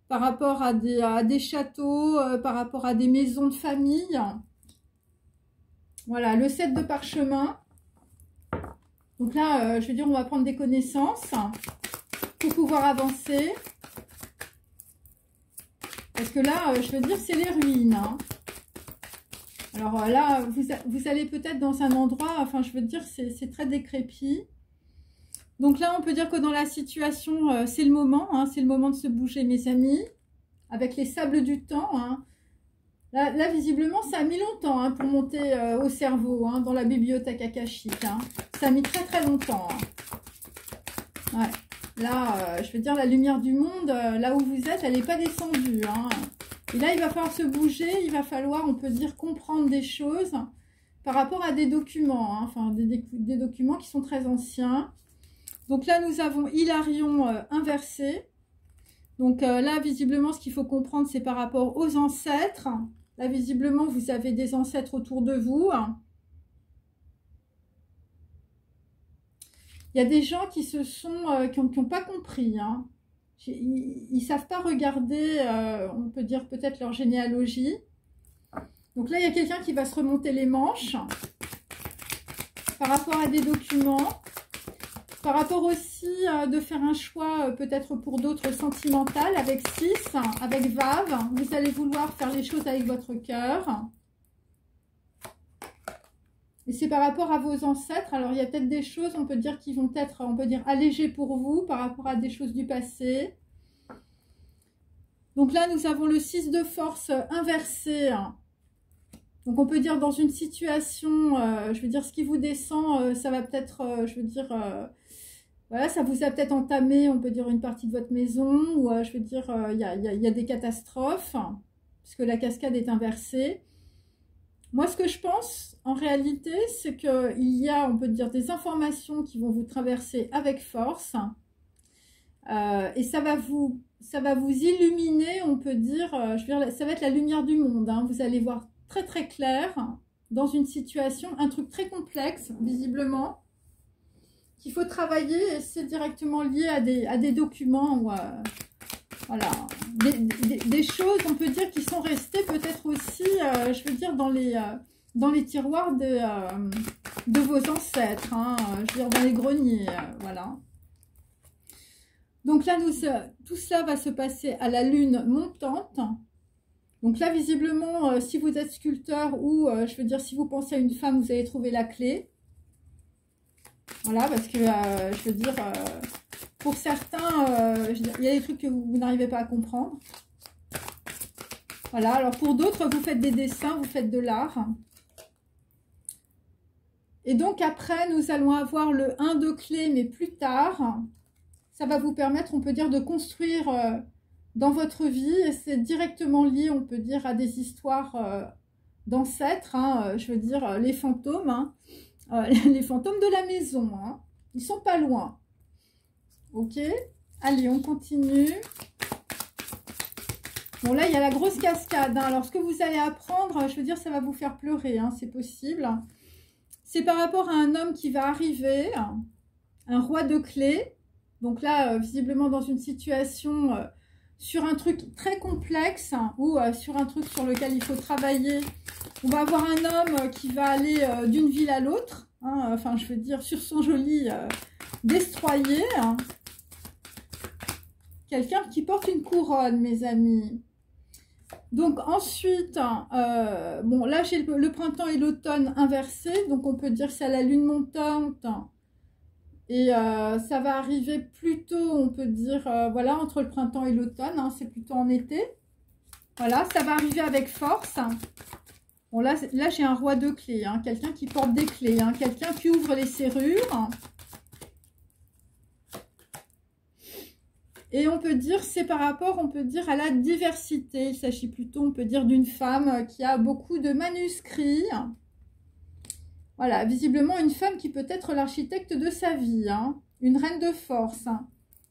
par rapport à des châteaux, par rapport à des maisons de famille. Voilà, le 7 de parchemin. Donc là, je veux dire, on va prendre des connaissances pour pouvoir avancer. Parce que là, je veux dire, c'est les ruines. Hein. Alors là, vous allez peut-être dans un endroit, enfin, je veux dire, c'est très décrépit. Donc là, on peut dire que dans la situation, c'est le moment. Hein, c'est le moment de se bouger, mes amis. Avec les sables du temps, hein. Là, visiblement, ça a mis longtemps hein, pour monter au cerveau, hein, dans la bibliothèque akashique. Hein. Ça a mis très très longtemps. Hein. Ouais. Là, je veux dire, la lumière du monde, là où vous êtes, elle n'est pas descendue. Hein. Et là, il va falloir se bouger, il va falloir, on peut dire, comprendre des choses par rapport à des documents. Hein, enfin, des documents qui sont très anciens. Donc là, nous avons Hilarion inversé. Donc là, visiblement, ce qu'il faut comprendre, c'est par rapport aux ancêtres. Là, visiblement, vous avez des ancêtres autour de vous. Il y a des gens qui se sont, qui n'ont pas compris. Hein. Ils ne savent pas regarder, on peut dire peut-être leur généalogie. Donc là, il y a quelqu'un qui va se remonter les manches par rapport à des documents. Par rapport aussi de faire un choix peut-être pour d'autres sentimental avec 6, avec Vave. Vous allez vouloir faire les choses avec votre cœur. Et c'est par rapport à vos ancêtres. Alors, il y a peut-être des choses, on peut dire, qui vont être, on peut dire, allégées pour vous par rapport à des choses du passé. Donc là, nous avons le 6 de force inversé. Donc, on peut dire dans une situation, je veux dire, ce qui vous descend, ça va peut-être, je veux dire... voilà, ça vous a peut-être entamé, on peut dire, une partie de votre maison, ou je veux dire, il y a des catastrophes, puisque la cascade est inversée. Moi, ce que je pense, en réalité, c'est qu'il y a, on peut dire, des informations qui vont vous traverser avec force, et ça va vous illuminer, on peut dire, je veux dire, ça va être la lumière du monde, hein. Vous allez voir très très clair, dans une situation, un truc très complexe, visiblement. qu'il faut travailler, et c'est directement lié à des documents ou voilà, des choses, on peut dire, qui sont restées peut-être aussi, je veux dire, dans les tiroirs de vos ancêtres, hein, je veux dire, dans les greniers, voilà. Donc là, tout cela va se passer à la lune montante. Donc là, visiblement, si vous êtes sculpteur ou, je veux dire, si vous pensez à une femme, vous allez trouver la clé. Voilà, parce que, je veux dire, pour certains, je veux dire, il y a des trucs que vous n'arrivez pas à comprendre. Voilà, alors pour d'autres, vous faites des dessins, vous faites de l'art. Et donc après, nous allons avoir le 1 de clé, mais plus tard. Ça va vous permettre, on peut dire, de construire dans votre vie. Et c'est directement lié, on peut dire, à des histoires d'ancêtres. Hein, je veux dire, les fantômes. Hein, les fantômes de la maison. Hein, ils sont pas loin. Ok, allez, on continue. Bon, là, il y a la grosse cascade. Hein. Alors, ce que vous allez apprendre, je veux dire, ça va vous faire pleurer. Hein, c'est possible. C'est par rapport à un homme qui va arriver, un roi de clés. Donc là, visiblement dans une situation sur un truc très complexe ou sur un truc sur lequel il faut travailler. On va avoir un homme qui va aller d'une ville à l'autre. Hein, enfin, je veux dire, sur son joli destroyer. Hein. Quelqu'un qui porte une couronne, mes amis. Donc ensuite, bon là j'ai le printemps et l'automne inversés. Donc on peut dire que c'est à la lune montante. Et ça va arriver plutôt, on peut dire, voilà, entre le printemps et l'automne, hein, c'est plutôt en été. Voilà, ça va arriver avec force. Bon, là j'ai un roi de clés, hein, quelqu'un qui porte des clés, hein, quelqu'un qui ouvre les serrures. Et on peut dire, c'est par rapport, on peut dire, à la diversité. Il s'agit plutôt, on peut dire, d'une femme qui a beaucoup de manuscrits. Voilà, visiblement une femme qui peut être l'architecte de sa vie, hein, une reine de force, hein,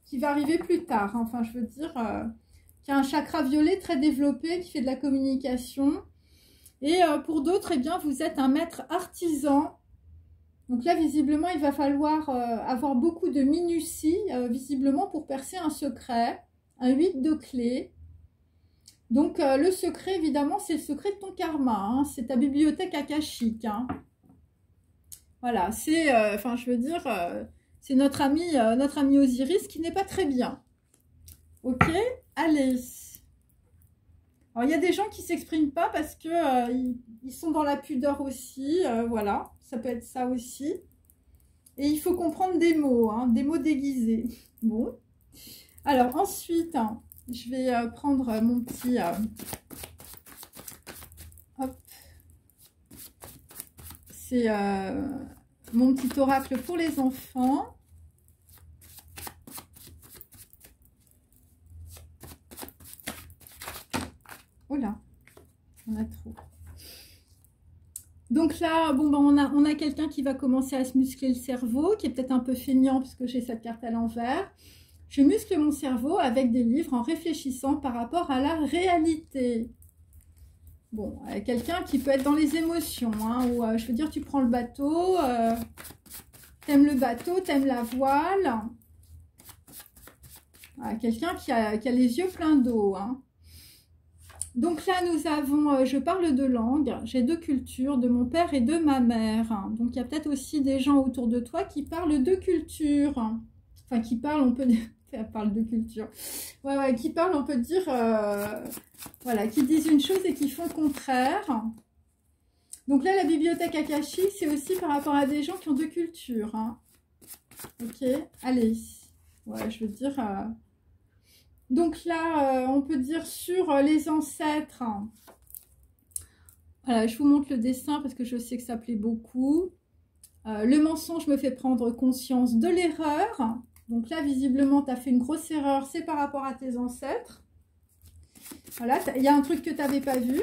qui va arriver plus tard. Hein, enfin, je veux dire, qui a un chakra violet très développé, qui fait de la communication. Et pour d'autres, eh bien, vous êtes un maître artisan. Donc là, visiblement, il va falloir avoir beaucoup de minutie, visiblement, pour percer un secret, un 8 de clé. Donc, le secret, évidemment, c'est le secret de ton karma, hein, c'est ta bibliothèque akashique, hein. Voilà, c'est, enfin, je veux dire, c'est notre ami Osiris qui n'est pas très bien. Ok, allez. Alors, il y a des gens qui ne s'expriment pas parce que ils sont dans la pudeur aussi, voilà, ça peut être ça aussi. Et il faut comprendre des mots, hein, des mots déguisés. Bon, alors ensuite, hein, je vais prendre mon petit... hop. C'est mon petit oracle pour les enfants. Oh là, on a trop. Donc là, bon, ben on a quelqu'un qui va commencer à se muscler le cerveau, qui est peut-être un peu feignant parce que j'ai cette carte à l'envers. Je muscle mon cerveau avec des livres en réfléchissant par rapport à la réalité. Bon, quelqu'un qui peut être dans les émotions, hein, ou je veux dire, tu prends le bateau, t'aimes le bateau, t'aimes la voile. Quelqu'un qui a les yeux pleins d'eau, hein. Donc là, nous avons, je parle de langue, j'ai deux cultures, de mon père et de ma mère. Donc il y a peut-être aussi des gens autour de toi qui parlent de culture. Enfin, qui parlent, on peut dire, elle parle de culture. Ouais, qui parlent, on peut dire, voilà, qui disent une chose et qui font le contraire. Donc là, la bibliothèque akashique, c'est aussi par rapport à des gens qui ont deux cultures. Hein. Ok, allez. Ouais, je veux dire... Donc là, on peut dire sur les ancêtres. Voilà, je vous montre le dessin parce que je sais que ça plaît beaucoup. Le mensonge me fait prendre conscience de l'erreur. Donc là, visiblement, tu as fait une grosse erreur. C'est par rapport à tes ancêtres. Voilà, il y a un truc que tu n'avais pas vu.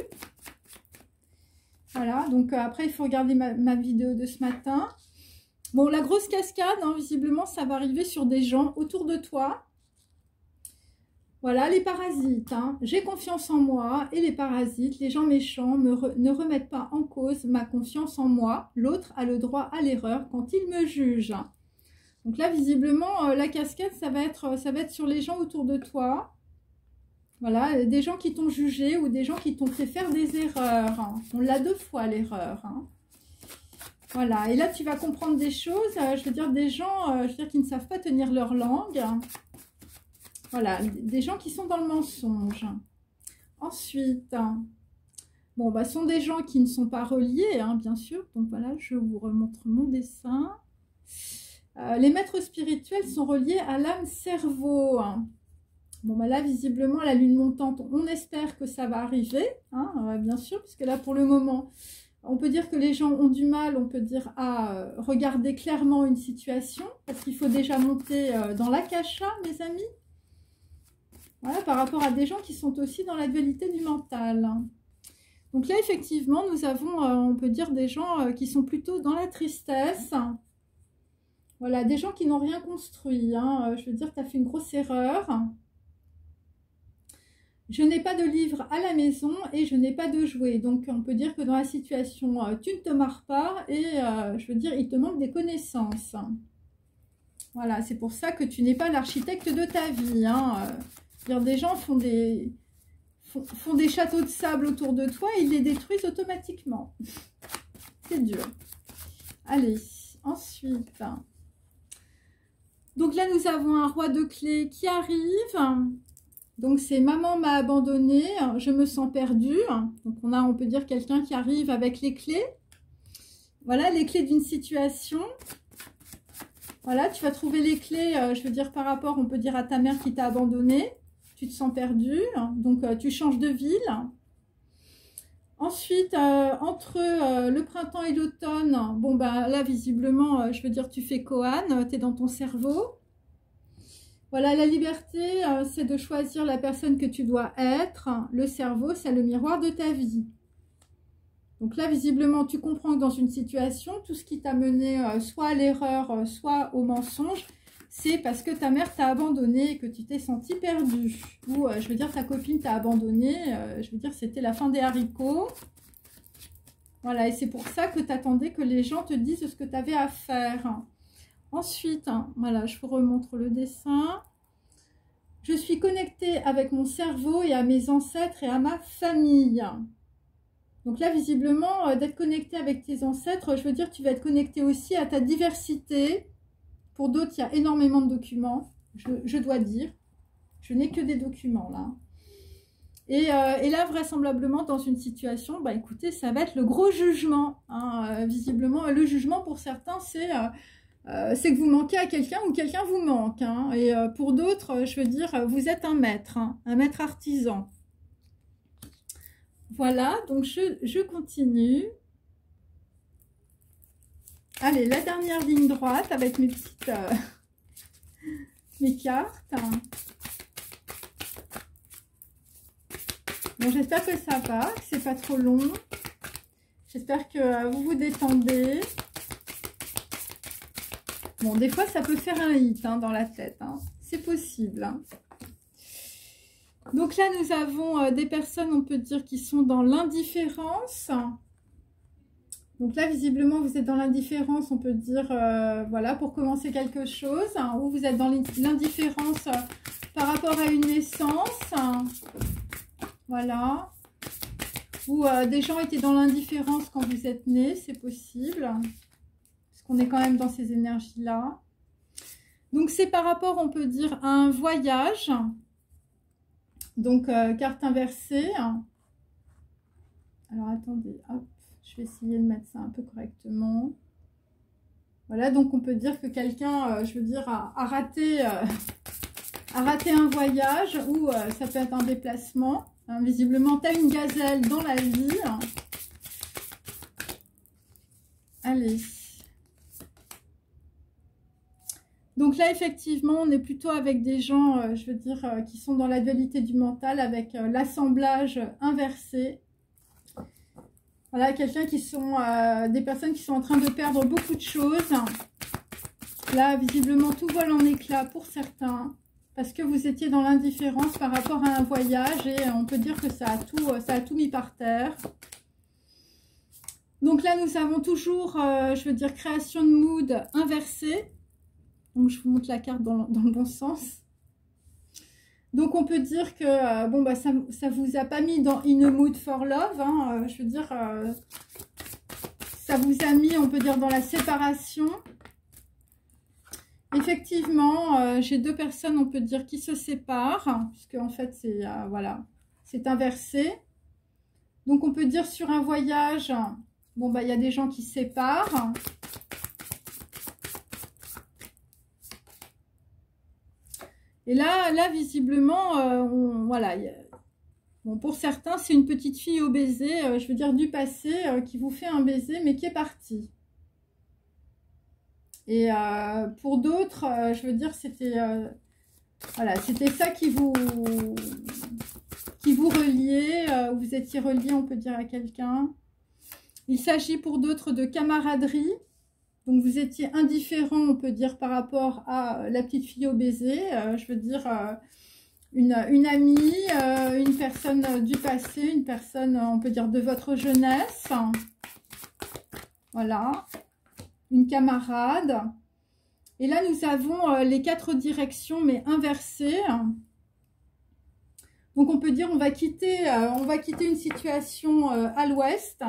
Voilà, donc après, il faut regarder ma vidéo de ce matin. Bon, la grosse cascade, hein, visiblement, ça va arriver sur des gens autour de toi. Voilà, les parasites, hein. J'ai confiance en moi et les parasites, les gens méchants ne remettent pas en cause ma confiance en moi. L'autre a le droit à l'erreur quand il me juge. Donc là, visiblement, la casquette, ça va être sur les gens autour de toi. Voilà, des gens qui t'ont jugé ou des gens qui t'ont fait faire des erreurs. Hein. On l'a 2 fois, l'erreur. Hein. Voilà, et là, tu vas comprendre des choses, je veux dire, des gens je veux dire, qui ne savent pas tenir leur langue. Voilà, des gens qui sont dans le mensonge. Ensuite, bon, bah, ce sont des gens qui ne sont pas reliés, hein, bien sûr. Donc voilà, je vous remontre mon dessin. Les maîtres spirituels sont reliés à l'âme-cerveau. Hein. Bon, bah là, visiblement, la lune montante, on espère que ça va arriver, hein, bien sûr, puisque là, pour le moment, on peut dire que les gens ont du mal, on peut dire, à regarder clairement une situation, parce qu'il faut déjà monter dans l'akasha, mes amis. Voilà, par rapport à des gens qui sont aussi dans la dualité du mental. Donc là, effectivement, nous avons, on peut dire, des gens qui sont plutôt dans la tristesse. Voilà, des gens qui n'ont rien construit. Hein. Je veux dire, tu as fait une grosse erreur. Je n'ai pas de livre à la maison et je n'ai pas de jouets. Donc, on peut dire que dans la situation, tu ne te marres pas et, je veux dire, il te manque des connaissances. Voilà, c'est pour ça que tu n'es pas l'architecte de ta vie. Hein. Des gens font des châteaux de sable autour de toi et ils les détruisent automatiquement. C'est dur. Allez, ensuite. Donc là, nous avons un roi de clés qui arrive. Donc c'est maman m'a abandonné, je me sens perdue. Donc on peut dire quelqu'un qui arrive avec les clés. Voilà, les clés d'une situation. Voilà, tu vas trouver les clés, je veux dire par rapport, on peut dire à ta mère qui t'a abandonné. Tu te sens perdu, donc tu changes de ville. Ensuite, entre le printemps et l'automne, bon bah là visiblement, je veux dire tu fais koan, tu es dans ton cerveau. Voilà, la liberté, c'est de choisir la personne que tu dois être. Le cerveau, c'est le miroir de ta vie. Donc là, visiblement, tu comprends que dans une situation, tout ce qui t'a mené soit à l'erreur, soit au mensonge, c'est parce que ta mère t'a abandonné et que tu t'es senti perdu. Ou, je veux dire, ta copine t'a abandonné. Je veux dire, c'était la fin des haricots. Voilà, et c'est pour ça que tu attendais que les gens te disent ce que tu avais à faire. Ensuite, voilà, je vous remontre le dessin. Je suis connectée avec mon cerveau et à mes ancêtres et à ma famille. Donc là, visiblement, d'être connecté avec tes ancêtres, je veux dire, tu vas être connecté aussi à ta diversité. Pour d'autres, il y a énormément de documents, je dois dire. Je n'ai que des documents là. Et là, vraisemblablement, dans une situation, bah écoutez, ça va être le gros jugement. Hein. Visiblement, le jugement pour certains, c'est que vous manquez à quelqu'un ou quelqu'un vous manque. Hein. Et pour d'autres, je veux dire, vous êtes un maître artisan. Voilà, donc je continue. Allez, la dernière ligne droite avec mes petites mes cartes. Bon, j'espère que ça va, que c'est pas trop long. J'espère que vous vous détendez. Bon, des fois, ça peut faire un hit dans la tête. Hein. C'est possible. Hein. Donc là, nous avons des personnes, on peut dire, qui sont dans l'indifférence. Donc là, visiblement, vous êtes dans l'indifférence, on peut dire, voilà, pour commencer quelque chose. Hein, ou vous êtes dans l'indifférence par rapport à une naissance. Voilà. Ou des gens étaient dans l'indifférence quand vous êtes nés, c'est possible. Parce qu'on est quand même dans ces énergies-là. Donc, c'est par rapport, on peut dire, à un voyage. Donc, carte inversée. Alors, attendez, hop, je vais essayer de mettre ça un peu correctement. Voilà, donc on peut dire que quelqu'un, je veux dire, a raté un voyage ou ça peut être un déplacement. Hein, visiblement, tu as une gazelle dans la vie. Allez. Donc là, effectivement, on est plutôt avec des gens, je veux dire, qui sont dans la dualité du mental, avec l'assemblage inversé. Voilà, quelqu'un qui sont, des personnes qui sont en train de perdre beaucoup de choses. Là, visiblement, tout vole en éclats pour certains. Parce que vous étiez dans l'indifférence par rapport à un voyage. Et on peut dire que ça a tout mis par terre. Donc là, nous avons toujours, je veux dire, création de mood inversée. Donc, je vous montre la carte dans le bon sens. Donc, on peut dire que, bon, bah, ça vous a pas mis dans In a Mood for Love, hein, je veux dire, ça vous a mis, on peut dire, dans la séparation. Effectivement, j'ai deux personnes, on peut dire, qui se séparent, puisque en fait, c'est voilà, c'est inversé. Donc, on peut dire sur un voyage, bon, bah, il y a des gens qui se séparent. Et là visiblement, voilà, bon, pour certains, c'est une petite fille au baiser, je veux dire du passé, qui vous fait un baiser, mais qui est partie. Et pour d'autres, je veux dire, c'était voilà, c'était ça qui vous reliait, vous étiez relié, on peut dire, à quelqu'un. Il s'agit pour d'autres de camaraderie. Donc, vous étiez indifférent, on peut dire, par rapport à la petite fille au baiser. Je veux dire, une amie, une personne du passé, une personne, on peut dire, de votre jeunesse. Voilà. Une camarade. Et là, nous avons les 4 directions, mais inversées. Donc, on peut dire, on va quitter une situation à l'ouest.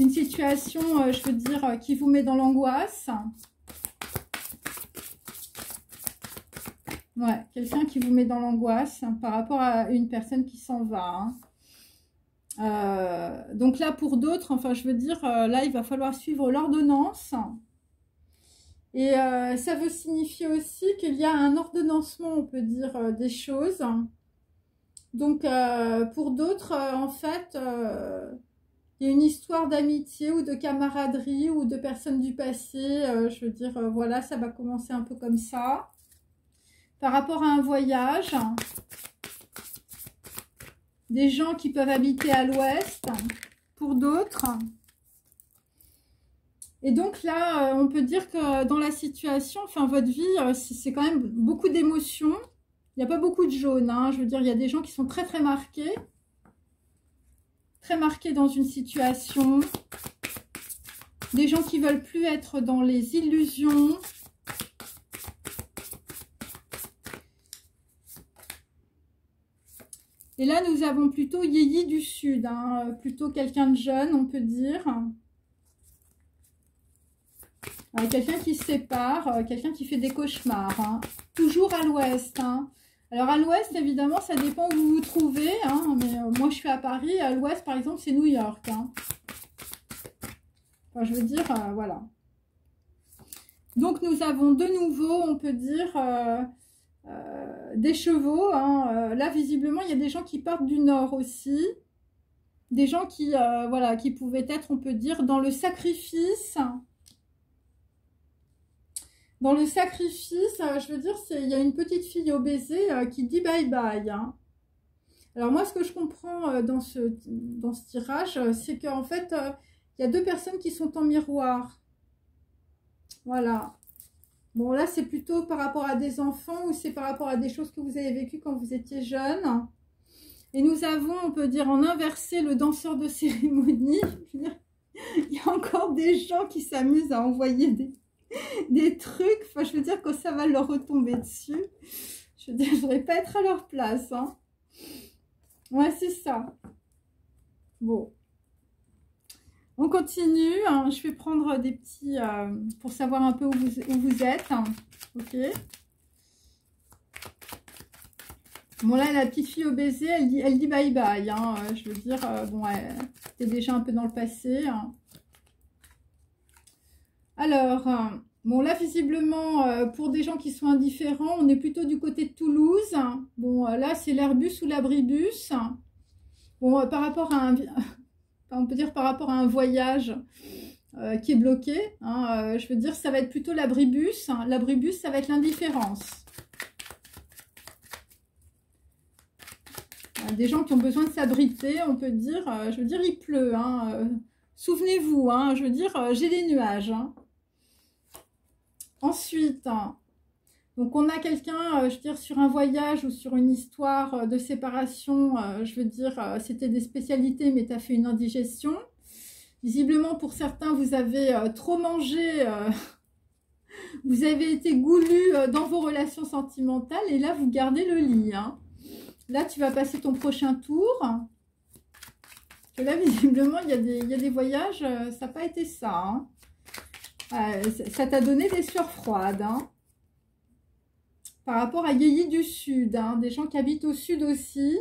Une situation, je veux dire, qui vous met dans l'angoisse. Ouais, quelqu'un qui vous met dans l'angoisse par rapport à une personne qui s'en va. Donc là, pour d'autres, enfin, je veux dire, là, il va falloir suivre l'ordonnance. Et ça veut signifier aussi qu'il y a un ordonnancement, on peut dire, des choses. Donc, pour d'autres, en fait... il y a une histoire d'amitié ou de camaraderie ou de personnes du passé. Je veux dire, voilà, ça va commencer un peu comme ça. Par rapport à un voyage, des gens qui peuvent habiter à l'ouest, pour d'autres. Et donc là, on peut dire que dans la situation, enfin votre vie, c'est quand même beaucoup d'émotions. Il n'y a pas beaucoup de jaune, hein. Je veux dire, il y a des gens qui sont très très marqués. Très marqués dans une situation, des gens qui veulent plus être dans les illusions. Et là, nous avons plutôt Yéyi du Sud, hein, plutôt quelqu'un de jeune, on peut dire. Quelqu'un qui se sépare, quelqu'un qui fait des cauchemars, hein. Toujours à l'ouest, hein. Alors, à l'ouest, évidemment, ça dépend où vous vous trouvez, hein, mais moi, je suis à Paris. À l'ouest, par exemple, c'est New York. Hein. Enfin, je veux dire, voilà. Donc, nous avons de nouveau, on peut dire, des chevaux. Hein. Là, visiblement, il y a des gens qui partent du nord aussi. Des gens qui, voilà, qui pouvaient être, on peut dire, dans le sacrifice. Dans le sacrifice, je veux dire, il y a une petite fille au baiser qui dit bye bye. Hein. Alors moi, ce que je comprends dans ce tirage, c'est qu'en fait, il y a deux personnes qui sont en miroir. Voilà. Bon, là, c'est plutôt par rapport à des enfants ou c'est par rapport à des choses que vous avez vécues quand vous étiez jeune. Et nous avons, on peut dire, en inversé, le danseur de cérémonie. Il y a encore des gens qui s'amusent à envoyer des trucs, enfin je veux dire que ça va leur retomber dessus. Je veux dire, je ne voudrais pas être à leur place. Hein. Ouais, c'est ça. Bon. On continue. Hein. Je vais prendre des petits... pour savoir un peu où vous êtes. Hein. Ok. Bon, là, la petite fille au baiser, elle dit bye bye. Hein. Je veux dire, bon, elle était déjà un peu dans le passé. Hein. Alors, bon là visiblement, pour des gens qui sont indifférents, on est plutôt du côté de Toulouse. Bon, là c'est l'Airbus ou l'abribus. Bon, par rapport à un, on peut dire par rapport à un voyage qui est bloqué, hein, je veux dire ça va être plutôt l'abribus. Hein. L'abribus, ça va être l'indifférence. Des gens qui ont besoin de s'abriter, on peut dire, je veux dire il pleut. Hein, souvenez-vous, hein, je veux dire j'ai des nuages. Hein. Ensuite, donc on a quelqu'un, je veux dire, sur un voyage ou sur une histoire de séparation, je veux dire, c'était des spécialités, mais tu as fait une indigestion. Visiblement, pour certains, vous avez trop mangé Vous avez été goulu dans vos relations sentimentales et là, vous gardez le lit. Hein. Là, tu vas passer ton prochain tour. Que là, visiblement, il y a des voyages, ça n'a pas été ça. Hein. Ça t'a donné des sueurs froides. Hein. Par rapport à Yeyi du Sud, hein, des gens qui habitent au Sud aussi.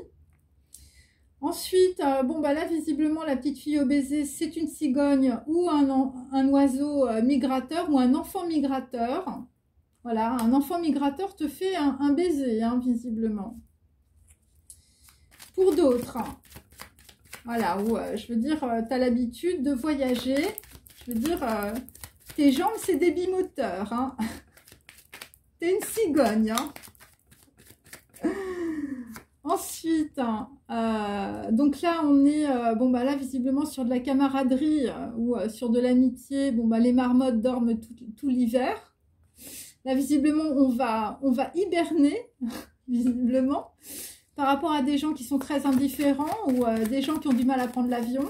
Ensuite, bon, bah là, visiblement, la petite fille au baiser, c'est une cigogne ou un oiseau migrateur ou un enfant migrateur. Voilà, un enfant migrateur te fait un baiser, hein, visiblement. Pour d'autres, voilà, où, je veux dire, tu as l'habitude de voyager. Je veux dire, tes jambes, c'est des bimoteurs. Hein. T'es une cigogne. Hein. Ensuite, donc là, on est, bon, bah là, visiblement, sur de la camaraderie ou sur de l'amitié. Bon, bah les marmottes dorment tout l'hiver. Là, visiblement, on va hiberner, visiblement, par rapport à des gens qui sont très indifférents ou des gens qui ont du mal à prendre l'avion.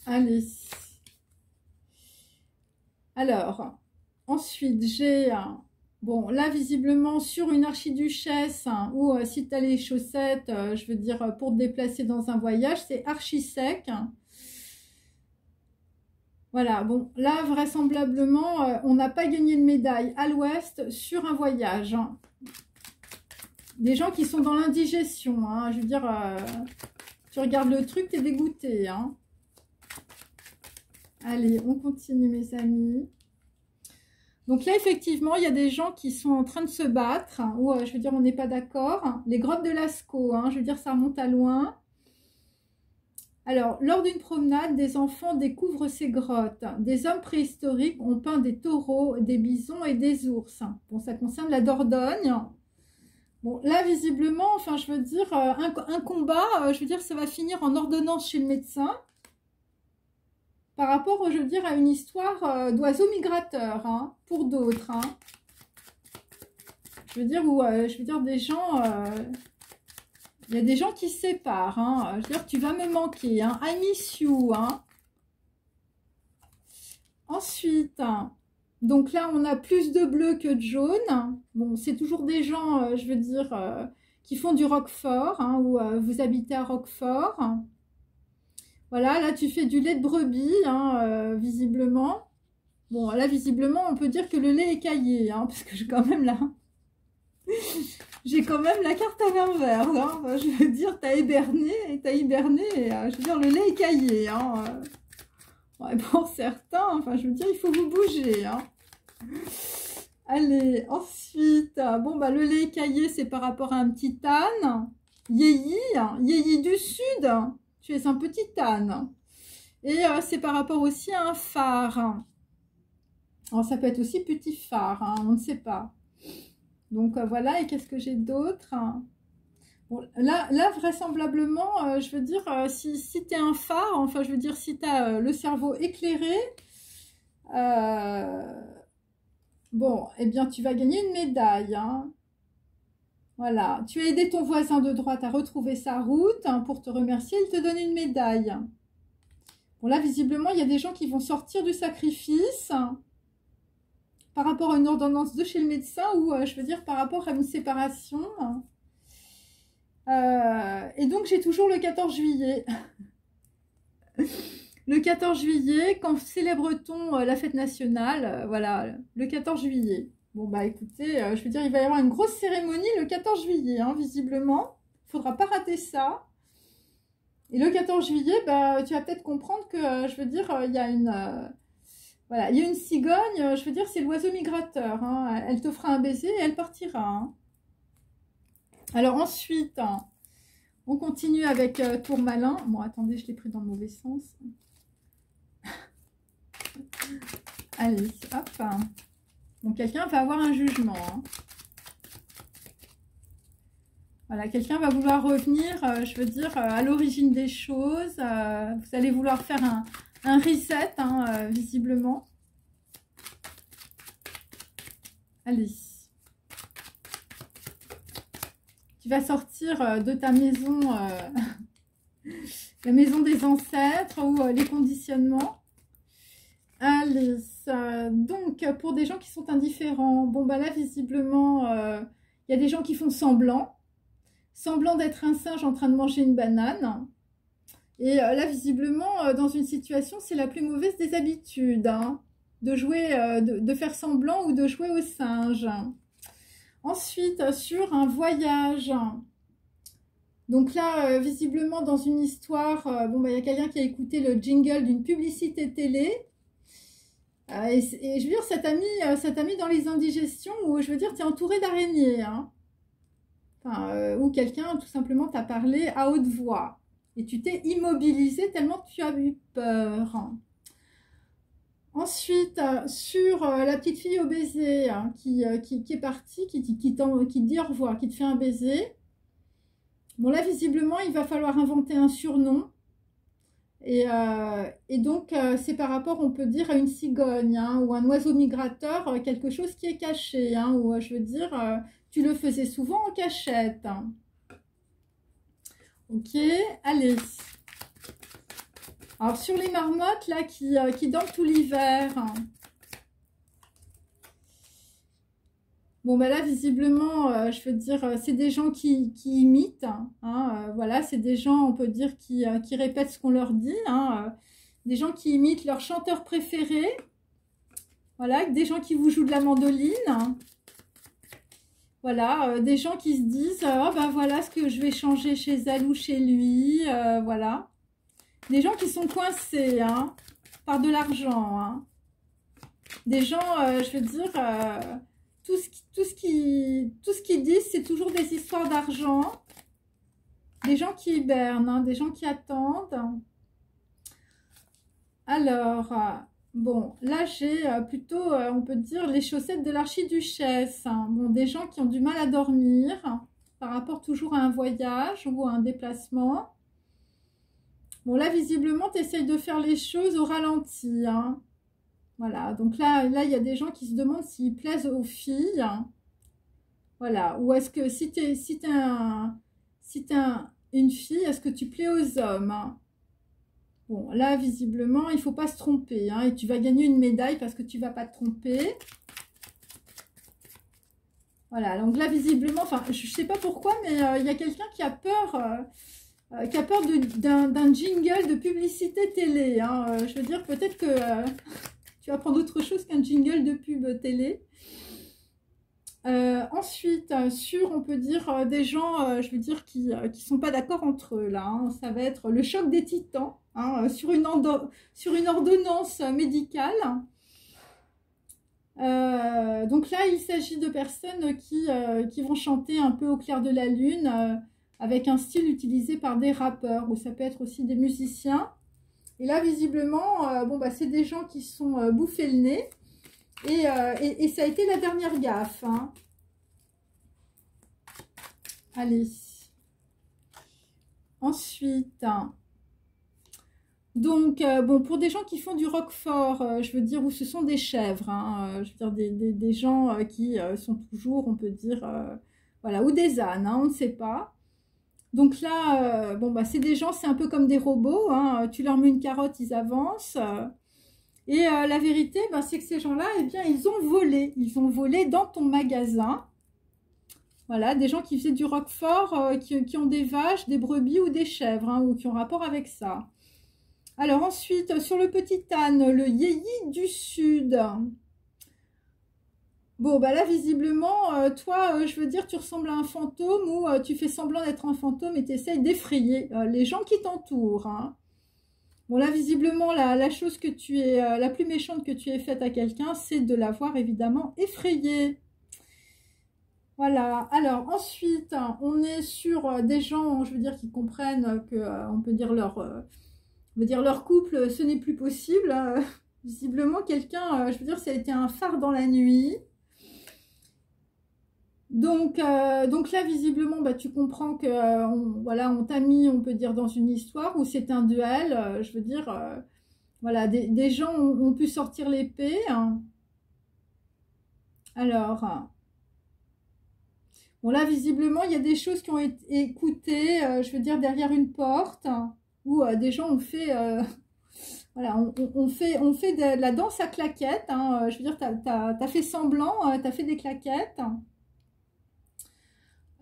Allez. Alors, ensuite, j'ai... Bon, là, visiblement, sur une archiduchesse, hein, ou si tu as les chaussettes, je veux dire, pour te déplacer dans un voyage, c'est archi sec. Voilà, bon, là, vraisemblablement, on n'a pas gagné de médaille à l'ouest sur un voyage. Hein. Des gens qui sont dans l'indigestion, hein, je veux dire, tu regardes le truc, t'es dégoûté. Hein. Allez, on continue, mes amis. Donc là, effectivement, il y a des gens qui sont en train de se battre, hein, ou je veux dire, on n'est pas d'accord. Les grottes de Lascaux, hein, je veux dire, ça remonte à loin. Alors, lors d'une promenade, des enfants découvrent ces grottes. Des hommes préhistoriques ont peint des taureaux, des bisons et des ours. Bon, ça concerne la Dordogne. Bon, là, visiblement, enfin, je veux dire, un combat, je veux dire, ça va finir en ordonnance chez le médecin. Par rapport, je veux dire, à une histoire d'oiseaux migrateurs, hein, pour d'autres. Hein. Je veux dire, où, je veux dire, des gens... il y a des gens qui se séparent. Hein. Je veux dire, tu vas me manquer. Hein. I miss you. Hein. Ensuite, donc là, on a plus de bleu que de jaune. Bon, c'est toujours des gens, je veux dire, qui font du Roquefort, hein, ou vous habitez à Roquefort. Voilà, là, tu fais du lait de brebis, hein, visiblement. Bon, là, visiblement, on peut dire que le lait est caillé, hein, parce que j'ai quand même là... J'ai quand même la carte à l'envers, hein. Enfin, je veux dire, t'as hiberné, je veux dire, le lait est caillé, hein. Ouais, pour certains, enfin, je veux dire, il faut vous bouger, hein. Allez, ensuite, bon, bah, le lait caillé, c'est par rapport à un petit âne. Yeyi, Yeyi du Sud, tu es un petit âne. Et c'est par rapport aussi à un phare. Alors, ça peut être aussi petit phare, hein, on ne sait pas. Donc, voilà, et qu'est-ce que j'ai d'autre? Bon, là, vraisemblablement, je veux dire, si tu es un phare, enfin, je veux dire, si tu as le cerveau éclairé, bon, eh bien, tu vas gagner une médaille. Hein. Voilà, tu as aidé ton voisin de droite à retrouver sa route. Hein, pour te remercier, il te donne une médaille. Bon, là, visiblement, il y a des gens qui vont sortir du sacrifice par rapport à une ordonnance de chez le médecin ou, je veux dire, par rapport à une séparation. Et donc, j'ai toujours le 14 juillet. Le 14 juillet, quand célèbre-t-on la fête nationale? Voilà, le 14 juillet. Bon, bah écoutez, je veux dire, il va y avoir une grosse cérémonie le 14 juillet, hein, visiblement. Il ne faudra pas rater ça. Et le 14 juillet, bah, tu vas peut-être comprendre que, je veux dire, il y a une... voilà, il y a une cigogne, je veux dire, c'est l'oiseau migrateur. Hein, elle te fera un baiser et elle partira. Hein. Alors ensuite, on continue avec Tourmalin. Bon, attendez, je l'ai pris dans le mauvais sens. Allez, hop. Donc, quelqu'un va avoir un jugement. Hein. Voilà, quelqu'un va vouloir revenir, je veux dire, à l'origine des choses. Vous allez vouloir faire un reset, hein, visiblement. Allez. Tu vas sortir de ta maison, la maison des ancêtres ou les conditionnements. Allez, donc pour des gens qui sont indifférents, bon bah là visiblement il y a des gens qui font semblant d'être un singe en train de manger une banane. Et là visiblement dans une situation c'est la plus mauvaise des habitudes, hein, de jouer, de faire semblant ou de jouer au singe. Ensuite sur un voyage. Donc là, visiblement, dans une histoire, bon, bah, il y a quelqu'un qui a écouté le jingle d'une publicité télé. Et je veux dire, ça t'a mis dans les indigestions où, je veux dire, tu es entouré d'araignées. Hein. Enfin, ou quelqu'un, tout simplement, t'a parlé à haute voix. Et tu t'es immobilisé tellement tu as eu peur. Ensuite, sur la petite fille au baiser hein, qui est partie, qui te dit au revoir, qui te fait un baiser. Bon, là, visiblement, il va falloir inventer un surnom. Et donc, c'est par rapport, on peut dire, à une cigogne hein, ou un oiseau migrateur, quelque chose qui est caché. Hein, ou, je veux dire, tu le faisais souvent en cachette. Hein. Ok, allez. Alors, sur les marmottes, là, qui dorment tout l'hiver. Hein. Bon, ben là, visiblement, je veux dire, c'est des gens qui imitent. Hein, voilà, c'est des gens, on peut dire, qui répètent ce qu'on leur dit. Hein, des gens qui imitent leur chanteur préféré. Voilà, des gens qui vous jouent de la mandoline. Voilà, des gens qui se disent, oh ben voilà ce que je vais changer chez elle ou chez lui. Voilà. Des gens qui sont coincés hein, par de l'argent. Hein. Des gens, je veux dire... tout ce qu'ils disent, c'est toujours des histoires d'argent. Des gens qui hibernent, hein, des gens qui attendent. Alors, bon, là j'ai plutôt, on peut dire, les chaussettes de l'archiduchesse. Hein. Bon, des gens qui ont du mal à dormir par rapport toujours à un voyage ou à un déplacement. Bon, là, visiblement, tu essayes de faire les choses au ralenti. Hein. Voilà, donc là, il y a des gens qui se demandent s'ils plaisent aux filles. Voilà, ou est-ce que si t'es une fille, est-ce que tu plais aux hommes hein. Bon, là, visiblement, il ne faut pas se tromper. Hein, et tu vas gagner une médaille parce que tu ne vas pas te tromper. Voilà, donc là, visiblement, enfin, je ne sais pas pourquoi, mais il y a quelqu'un qui a peur... d'un jingle de publicité télé. Hein. Je veux dire, peut-être que tu vas prendre autre chose qu'un jingle de pub télé. Ensuite, sur, on peut dire, des gens, je veux dire, qui ne sont pas d'accord entre eux. Là, hein. Ça va être le choc des titans hein, sur une ordonnance médicale. Donc là, il s'agit de personnes qui vont chanter un peu au clair de la lune avec un style utilisé par des rappeurs ou ça peut être aussi des musiciens. Et là, visiblement, bon, bah, c'est des gens qui sont bouffés le nez et ça a été la dernière gaffe. Hein. Allez. Ensuite, donc, bon, pour des gens qui font du roquefort, je veux dire, où ce sont des chèvres, hein, je veux dire, des gens qui sont toujours, on peut dire, voilà, ou des ânes, hein, on ne sait pas. Donc là, bon, bah, c'est des gens, c'est un peu comme des robots, hein, tu leur mets une carotte, ils avancent. Et la vérité, bah, c'est que ces gens-là, eh bien, ils ont volé dans ton magasin. Voilà, des gens qui faisaient du roquefort, qui ont des vaches, des brebis ou des chèvres, hein, ou qui ont rapport avec ça. Alors ensuite, sur le petit âne, le yéyi du sud. Bon, bah là, visiblement, toi, je veux dire, tu ressembles à un fantôme ou tu fais semblant d'être un fantôme et tu essayes d'effrayer les gens qui t'entourent. Hein. Bon, là, visiblement, la chose que tu es, la plus méchante que tu aies faite à quelqu'un, c'est de l'avoir évidemment effrayé. Voilà. Alors, ensuite, on est sur des gens, je veux dire, qui comprennent que, on peut dire leur couple, ce n'est plus possible. Visiblement, quelqu'un, je veux dire, ça a été un phare dans la nuit. Donc là, visiblement, bah, tu comprends que voilà, on t'a mis, on peut dire, dans une histoire où c'est un duel. Je veux dire, voilà, des gens ont pu sortir l'épée. Hein. Alors, bon là, visiblement, il y a des choses qui ont été écoutées, je veux dire, derrière une porte, où des gens ont fait Voilà, on fait de la danse à claquettes. Hein, je veux dire, t'as fait semblant, t'as fait des claquettes.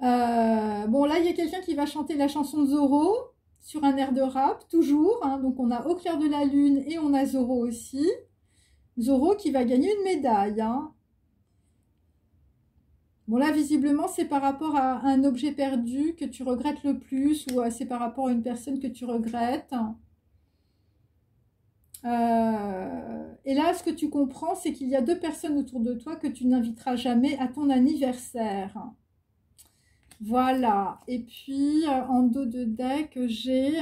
Bon, là, il y a quelqu'un qui va chanter la chanson de Zorro sur un air de rap, toujours. Hein, donc, on a Au clair de la lune et on a Zorro aussi. Zorro qui va gagner une médaille. Hein. Bon, là, visiblement, c'est par rapport à un objet perdu que tu regrettes le plus ou c'est par rapport à une personne que tu regrettes. Et là, ce que tu comprends, c'est qu'il y a 2 personnes autour de toi que tu n'inviteras jamais à ton anniversaire. Voilà. Et puis, en dos de deck, j'ai...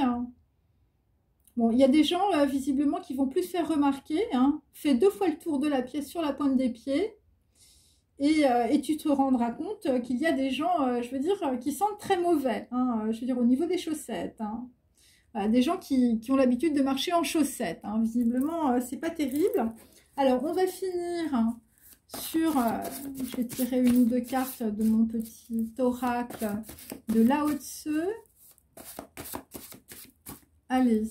Bon, il y a des gens, visiblement, qui vont plus faire remarquer. Hein. Fais 2 fois le tour de la pièce sur la pointe des pieds. Et tu te rendras compte qu'il y a des gens, je veux dire, qui sentent très mauvais. Hein, je veux dire, au niveau des chaussettes. Hein. Voilà, des gens qui ont l'habitude de marcher en chaussettes. Hein. Visiblement, c'est pas terrible. Alors, on va finir sur... je vais tirer 1 ou 2 cartes de mon petit oracle de Lao Tzu. Allez.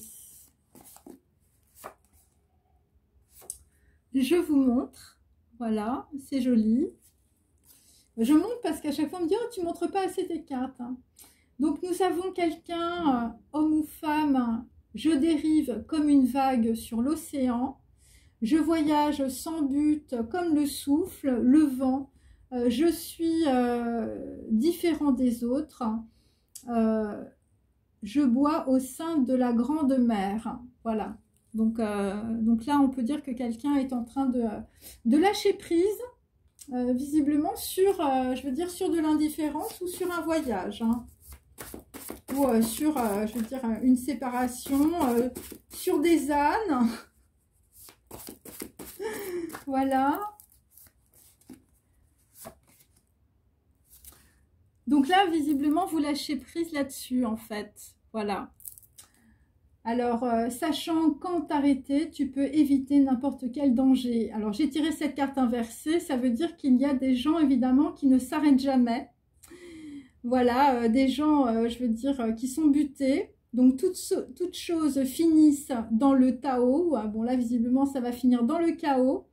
Je vous montre. Voilà, c'est joli. Je montre parce qu'à chaque fois, on me dit « Oh, tu ne montres pas assez tes cartes. Hein. » Donc, nous avons quelqu'un, homme ou femme, je dérive comme une vague sur l'océan. Je voyage sans but comme le souffle, le vent. Je suis différent des autres. Je bois au sein de la grande mer. Voilà. Donc là, on peut dire que quelqu'un est en train de lâcher prise. Visiblement sur, je veux dire, sur de l'indifférence ou sur un voyage, hein. Ou sur, je veux dire, une séparation, sur des ânes. Voilà. Donc là, visiblement, vous lâchez prise là-dessus, en fait. Voilà. Alors, sachant quand t'arrêter, tu peux éviter n'importe quel danger. Alors, j'ai tiré cette carte inversée. Ça veut dire qu'il y a des gens, évidemment, qui ne s'arrêtent jamais. Voilà, des gens, je veux dire, qui sont butés. Donc, toutes choses finissent dans le Tao. Bon, là, visiblement, ça va finir dans le chaos.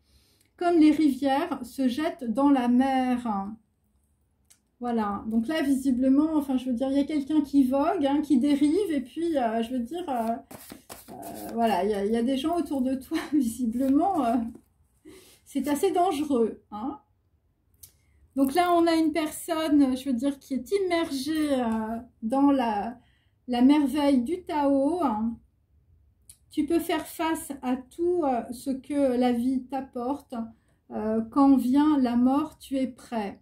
Comme les rivières se jettent dans la mer. Voilà, donc là, visiblement, enfin, je veux dire, il y a quelqu'un qui vogue, hein, qui dérive, et puis, je veux dire, voilà, il y a des gens autour de toi, visiblement, c'est assez dangereux, hein. Donc là, on a une personne, je veux dire, qui est immergée dans la merveille du Tao. Hein. Tu peux faire face à tout ce que la vie t'apporte. Quand vient la mort, tu es prêt.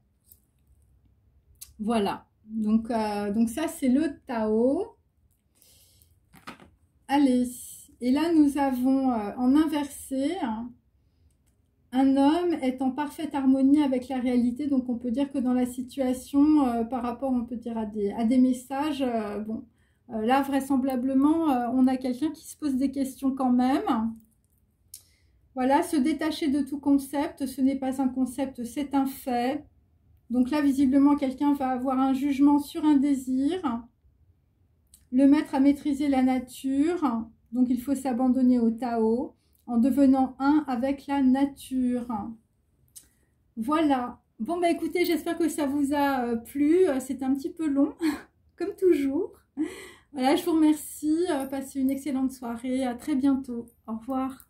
Voilà, donc ça c'est le Tao. Allez, et là nous avons en inversé, un homme est en parfaite harmonie avec la réalité, donc on peut dire que dans la situation, par rapport, on peut dire à des messages, bon, là vraisemblablement, on a quelqu'un qui se pose des questions quand même. Voilà, se détacher de tout concept, ce n'est pas un concept, c'est un fait. Donc là, visiblement, quelqu'un va avoir un jugement sur un désir, le mettre à maîtriser la nature. Donc, il faut s'abandonner au Tao en devenant un avec la nature. Voilà. Bon, bah écoutez, j'espère que ça vous a plu. C'est un petit peu long, comme toujours. Voilà, je vous remercie. Passez une excellente soirée. À très bientôt. Au revoir.